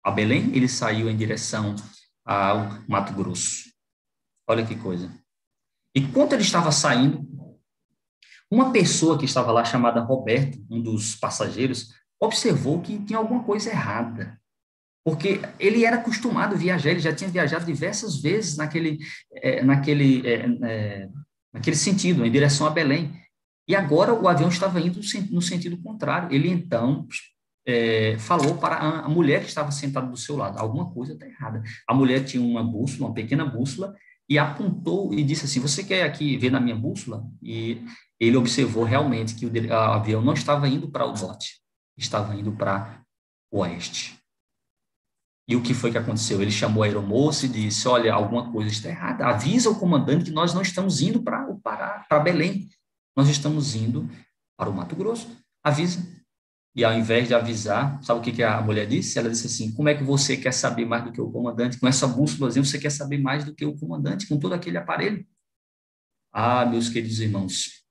Speaker 2: a Belém, ele saiu em direção ao Mato Grosso. Olha que coisa. E quando ele estava saindo, uma pessoa que estava lá, chamada Roberto, um dos passageiros, observou que tinha alguma coisa errada. Porque ele era acostumado a viajar, ele já tinha viajado diversas vezes naquele sentido, em direção a Belém. E agora o avião estava indo no sentido contrário. Ele, então, falou para a mulher que estava sentada do seu lado, alguma coisa está errada. A mulher tinha uma bússola, uma pequena bússola, e apontou e disse assim, você quer aqui ver na minha bússola? E ele observou realmente que o avião não estava indo para o norte, estava indo para o oeste. E o que foi que aconteceu? Ele chamou a aeromoça e disse, olha, alguma coisa está errada, avisa o comandante que nós não estamos indo para o Pará, para Belém, nós estamos indo para o Mato Grosso, avisa. E ao invés de avisar, sabe o que a mulher disse? Ela disse assim, como é que você quer saber mais do que o comandante? Com essa bússolazinha, você quer saber mais do que o comandante, com todo aquele aparelho? Ah, meus queridos irmãos,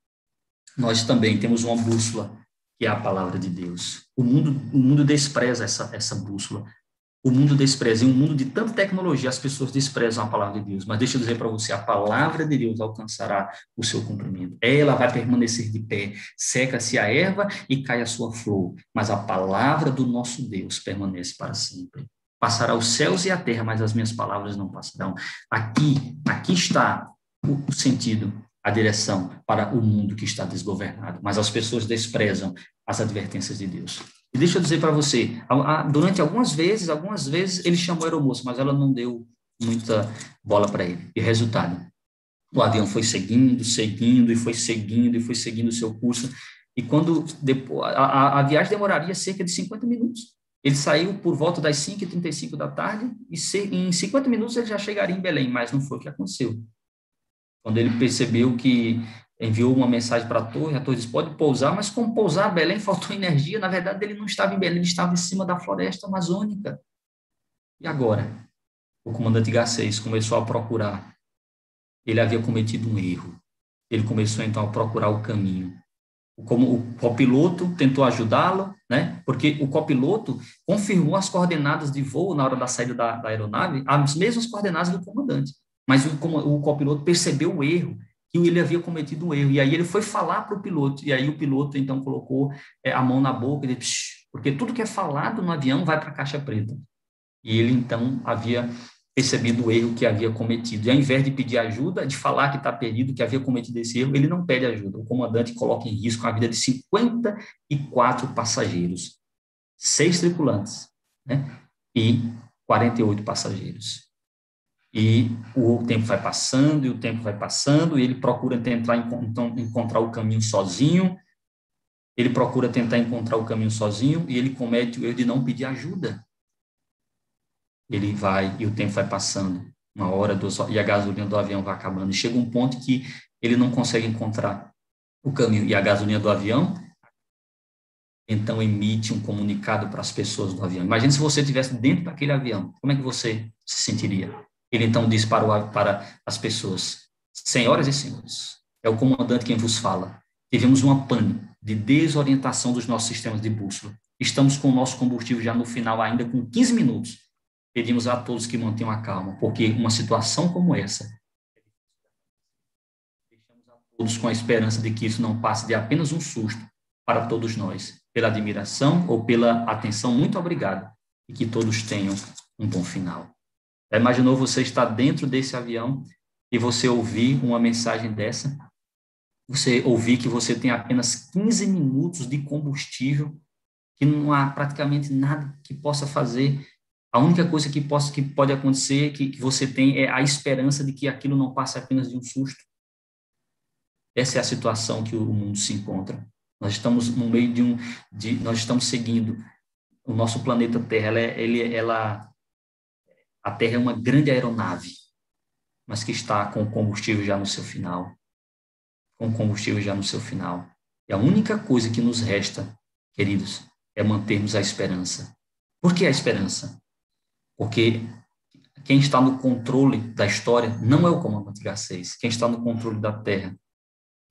Speaker 2: nós também temos uma bússola, que é a palavra de Deus. O mundo despreza essa bússola. O mundo despreza. Em um mundo de tanta tecnologia, as pessoas desprezam a palavra de Deus. Mas deixa eu dizer para você, a palavra de Deus alcançará o seu cumprimento. Ela vai permanecer de pé. Seca-se a erva e cai a sua flor. Mas a palavra do nosso Deus permanece para sempre. Passará os céus e a terra, mas as minhas palavras não passarão. Aqui está o sentido, a direção para o mundo que está desgovernado. Mas as pessoas desprezam as advertências de Deus. E deixa eu dizer para você, durante algumas vezes ele chamou a aeromoça, mas ela não deu muita bola para ele. E resultado, o avião foi seguindo o seu curso. E quando depois, a viagem demoraria cerca de 50 minutos. Ele saiu por volta das 5h35 da tarde e em 50 minutos ele já chegaria em Belém, mas não foi o que aconteceu. Quando ele percebeu que enviou uma mensagem para a torre disse, pode pousar, mas como pousar, Belém faltou energia, na verdade ele não estava em Belém, ele estava em cima da floresta amazônica. E agora? O comandante Garcês começou a procurar, ele havia cometido um erro, ele começou então a procurar o caminho. Como o copiloto tentou ajudá-lo, né? Porque o copiloto confirmou as coordenadas de voo na hora da saída da aeronave, as mesmas coordenadas do comandante. Mas o copiloto percebeu o erro, que ele havia cometido um erro. E aí ele foi falar para o piloto, e aí o piloto então colocou a mão na boca e disse, porque tudo que é falado no avião vai para a caixa preta. E ele então havia percebido o erro que havia cometido. E ao invés de pedir ajuda, de falar que está perdido, que havia cometido esse erro, ele não pede ajuda. O comandante coloca em risco a vida de 54 passageiros, 6 tripulantes, né? E 48 passageiros. E o tempo vai passando, e ele procura encontrar o caminho sozinho, e ele comete o erro de não pedir ajuda. Ele vai, e o tempo vai passando, 1 hora, 2 horas, e a gasolina do avião vai acabando. E chega um ponto que ele não consegue encontrar o caminho, e a gasolina do avião, então emite um comunicado para as pessoas do avião. Imagina se você estivesse dentro daquele avião, como é que você se sentiria? Ele então diz para as pessoas, senhoras e senhores, é o comandante quem vos fala. Tivemos uma pane de desorientação dos nossos sistemas de bússola. Estamos com o nosso combustível já no final, ainda com 15 minutos. Pedimos a todos que mantenham a calma, porque uma situação como essa, deixamos a todos com a esperança de que isso não passe de apenas um susto para todos nós, pela admiração ou pela atenção, muito obrigado, e que todos tenham um bom final. Já imaginou você estar dentro desse avião e você ouvir uma mensagem dessa? Você ouvir que você tem apenas 15 minutos de combustível, que não há praticamente nada que possa fazer. A única coisa que pode acontecer, que você tem, é a esperança de que aquilo não passe apenas de um susto. Essa é a situação que o mundo se encontra. Nós estamos no meio nós estamos seguindo o nosso planeta Terra. A Terra é uma grande aeronave, mas que está com o combustível já no seu final. E a única coisa que nos resta, queridos, é mantermos a esperança. Por que a esperança? Porque quem está no controle da história não é o comandante Garcês. Quem está no controle da Terra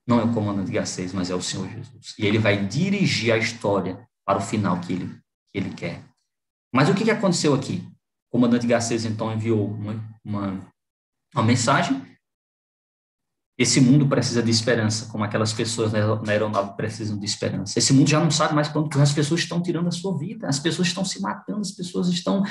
Speaker 2: não é o comandante Garcês, mas é o Senhor Jesus. E ele vai dirigir a história para o final que ele quer. Mas o que aconteceu aqui? O comandante Garcês, então, enviou uma mensagem. Esse mundo precisa de esperança, como aquelas pessoas na aeronave precisam de esperança. Esse mundo já não sabe mais para onde, as pessoas estão tirando a sua vida, as pessoas estão se matando, as pessoas estão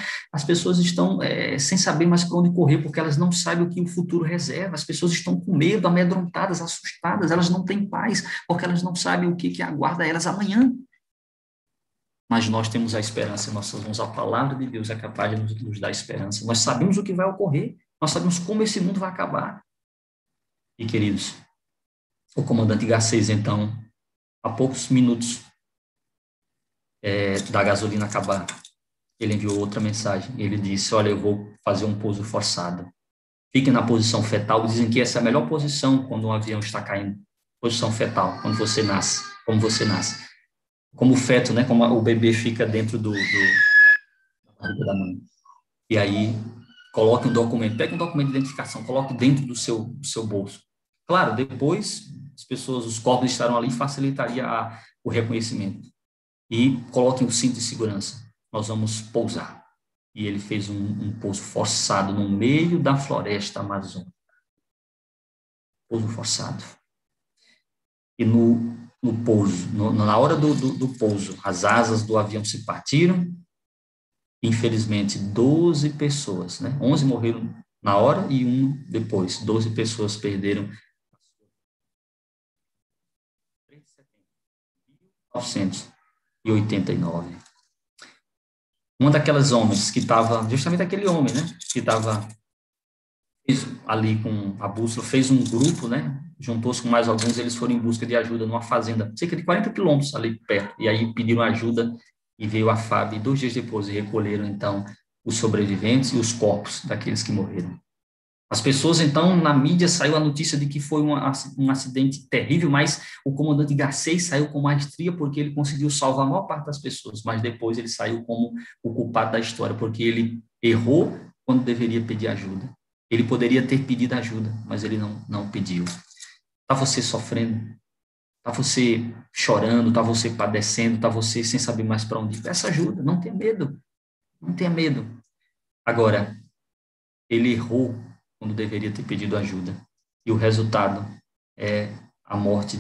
Speaker 2: sem saber mais para onde correr, porque elas não sabem o que o futuro reserva, as pessoas estão com medo, amedrontadas, assustadas, elas não têm paz, porque elas não sabem o que aguarda elas amanhã. Mas nós temos a esperança, nós sabemos a palavra de Deus é capaz de nos dar esperança, nós sabemos o que vai ocorrer, nós sabemos como esse mundo vai acabar. E, queridos, o comandante Garcês, então, a poucos minutos da gasolina acabar, ele enviou outra mensagem. Ele disse, olha, eu vou fazer um pouso forçado. Fiquem na posição fetal. Dizem que essa é a melhor posição quando um avião está caindo. Posição fetal, quando você nasce, como você nasce. Como o feto, né? Como o bebê fica dentro da barriga da mãe. E aí, coloque um documento, pegue um documento de identificação, coloque dentro do seu bolso. Claro, depois as pessoas, os corpos estarão ali, facilitaria o reconhecimento. E coloquem o cinto de segurança, nós vamos pousar. E ele fez um pouso forçado no meio da floresta amazônica. Pouso forçado. E no pouso, na hora do pouso, as asas do avião se partiram. Infelizmente, 12 pessoas, né? 11 morreram na hora e um depois. 12 pessoas perderam. 1989. Uma daquelas homens que estava, justamente aquele homem, né? Que estava ali com a bússola, fez um grupo, né? Juntou-se com mais alguns, eles foram em busca de ajuda numa fazenda, cerca de 40 quilômetros ali perto. E aí pediram ajuda e veio a FAB. E 2 dias depois recolheram, então, os sobreviventes e os corpos daqueles que morreram. As pessoas, então, na mídia saiu a notícia de que foi um acidente terrível, mas o comandante Garcês saiu com maestria porque ele conseguiu salvar a maior parte das pessoas, mas depois ele saiu como o culpado da história, porque ele errou quando deveria pedir ajuda. Ele poderia ter pedido ajuda, mas ele não pediu. Está você sofrendo? Está você chorando? Está você padecendo? Está você sem saber mais para onde ir? Peça ajuda, não tenha medo. Não tenha medo. Agora, ele errou quando deveria ter pedido ajuda. E o resultado é a morte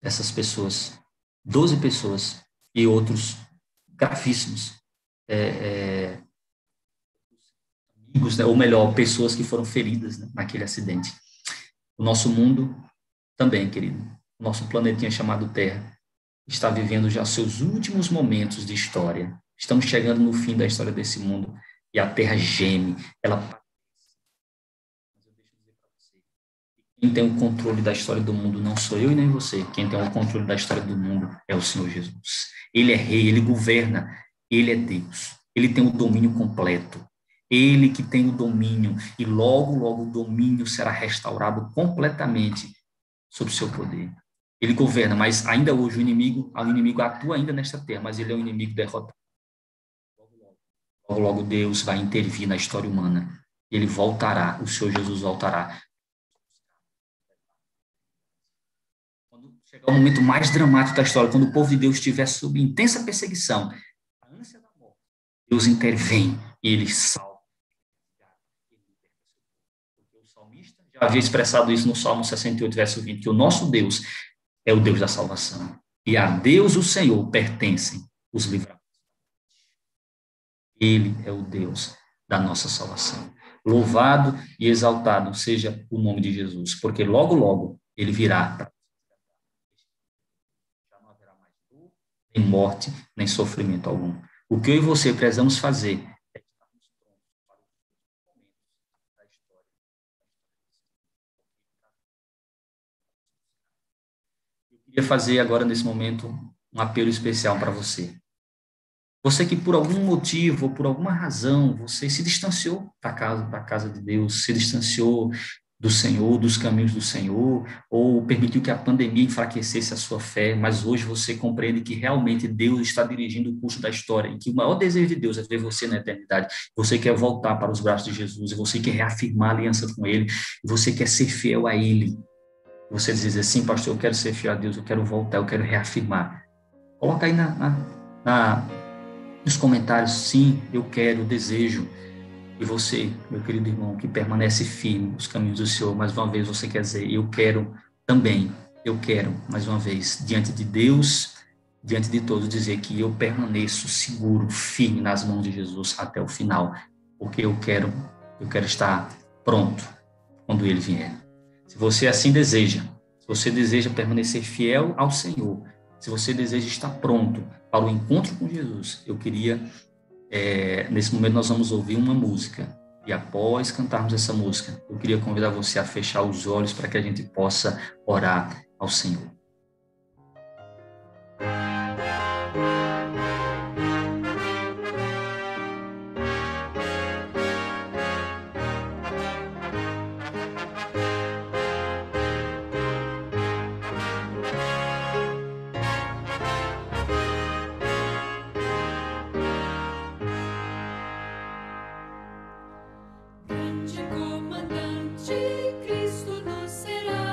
Speaker 2: dessas pessoas. 12 pessoas e outros gravíssimos. Amigos, né? Ou melhor, pessoas que foram feridas, né, naquele acidente. O nosso mundo também, querido. O nosso planetinha chamado Terra está vivendo já seus últimos momentos de história. Estamos chegando no fim da história desse mundo e a Terra geme, ela. Quem tem o controle da história do mundo não sou eu e nem você. Quem tem o controle da história do mundo é o Senhor Jesus. Ele é rei, ele governa, ele é Deus. Ele tem o domínio completo. Ele que tem o domínio e logo, logo o domínio será restaurado completamente sob o seu poder. Ele governa, mas ainda hoje o inimigo atua ainda nesta terra, mas ele é um inimigo derrotado. Logo, logo Deus vai intervir na história humana. Ele voltará, o Senhor Jesus voltará. Chegar o momento mais dramático da história, quando o povo de Deus estiver sob intensa perseguição, a ânsia da morte, Deus intervém e ele salva. O salmista já havia expressado isso no Salmo 68, verso 20, que o nosso Deus é o Deus da salvação. E a Deus, o Senhor, pertencem os livramentos. Ele é o Deus da nossa salvação. Louvado e exaltado seja o nome de Jesus, porque logo, logo ele virá. Nem morte, nem sofrimento algum. O que eu e você precisamos fazer é estarmos prontos para os momentos da história. Eu queria fazer agora, nesse momento, um apelo especial para você. Você que por algum motivo ou por alguma razão, você se distanciou da casa de Deus, se distanciou do Senhor, dos caminhos do Senhor, ou permitiu que a pandemia enfraquecesse a sua fé, mas hoje você compreende que realmente Deus está dirigindo o curso da história e que o maior desejo de Deus é ver você na eternidade. Você quer voltar para os braços de Jesus, e você quer reafirmar a aliança com Ele, e você quer ser fiel a Ele. Você diz assim, pastor, eu quero ser fiel a Deus, eu quero voltar, eu quero reafirmar. Coloca aí nos comentários, sim, eu quero, eu desejo. E você, meu querido irmão, que permanece firme nos caminhos do Senhor, mais uma vez você quer dizer, eu quero também, eu quero, mais uma vez, diante de Deus, diante de todos, dizer que eu permaneço seguro, firme nas mãos de Jesus até o final, porque eu quero estar pronto quando Ele vier. Se você assim deseja, se você deseja permanecer fiel ao Senhor, se você deseja estar pronto para o encontro com Jesus, eu queria, nesse momento nós vamos ouvir uma música, e após cantarmos essa música, eu queria convidar você a fechar os olhos para que a gente possa orar ao Senhor.
Speaker 3: Grande comandante, Cristo nos será.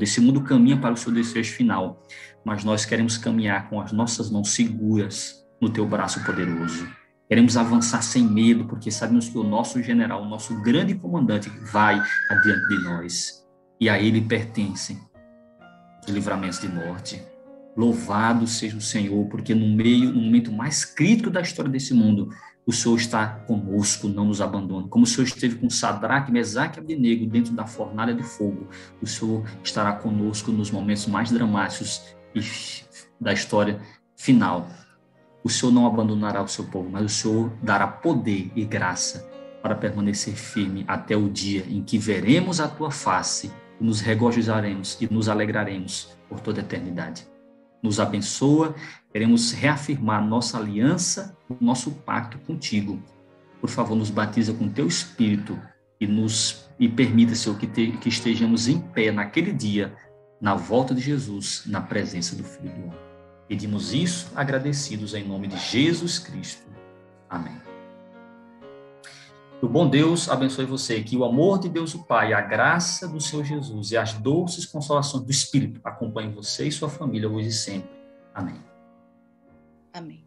Speaker 2: Esse mundo caminha para o seu desfecho final, mas nós queremos caminhar com as nossas mãos seguras no teu braço poderoso. Queremos avançar sem medo, porque sabemos que o nosso general, o nosso grande comandante vai adiante de nós. E a ele pertencem os livramentos de morte. Louvado seja o Senhor, porque no momento mais crítico da história desse mundo, o Senhor está conosco, não nos abandona. Como o Senhor esteve com Sadraque, Mesaque e Abdenego dentro da fornalha de fogo, o Senhor estará conosco nos momentos mais dramáticos da história final. O Senhor não abandonará o seu povo, mas o Senhor dará poder e graça para permanecer firme até o dia em que veremos a tua face e nos regozijaremos e nos alegraremos por toda a eternidade. Nos abençoa, queremos reafirmar nossa aliança, nosso pacto contigo. Por favor, nos batiza com teu Espírito e permita, Senhor, que estejamos em pé naquele dia, na volta de Jesus, na presença do Filho do Homem. Pedimos isso agradecidos em nome de Jesus Cristo. Amém. O bom Deus abençoe você, que o amor de Deus o Pai, a graça do Senhor Jesus e as doces consolações do Espírito acompanhem você e sua família hoje e sempre. Amém.
Speaker 1: Amém.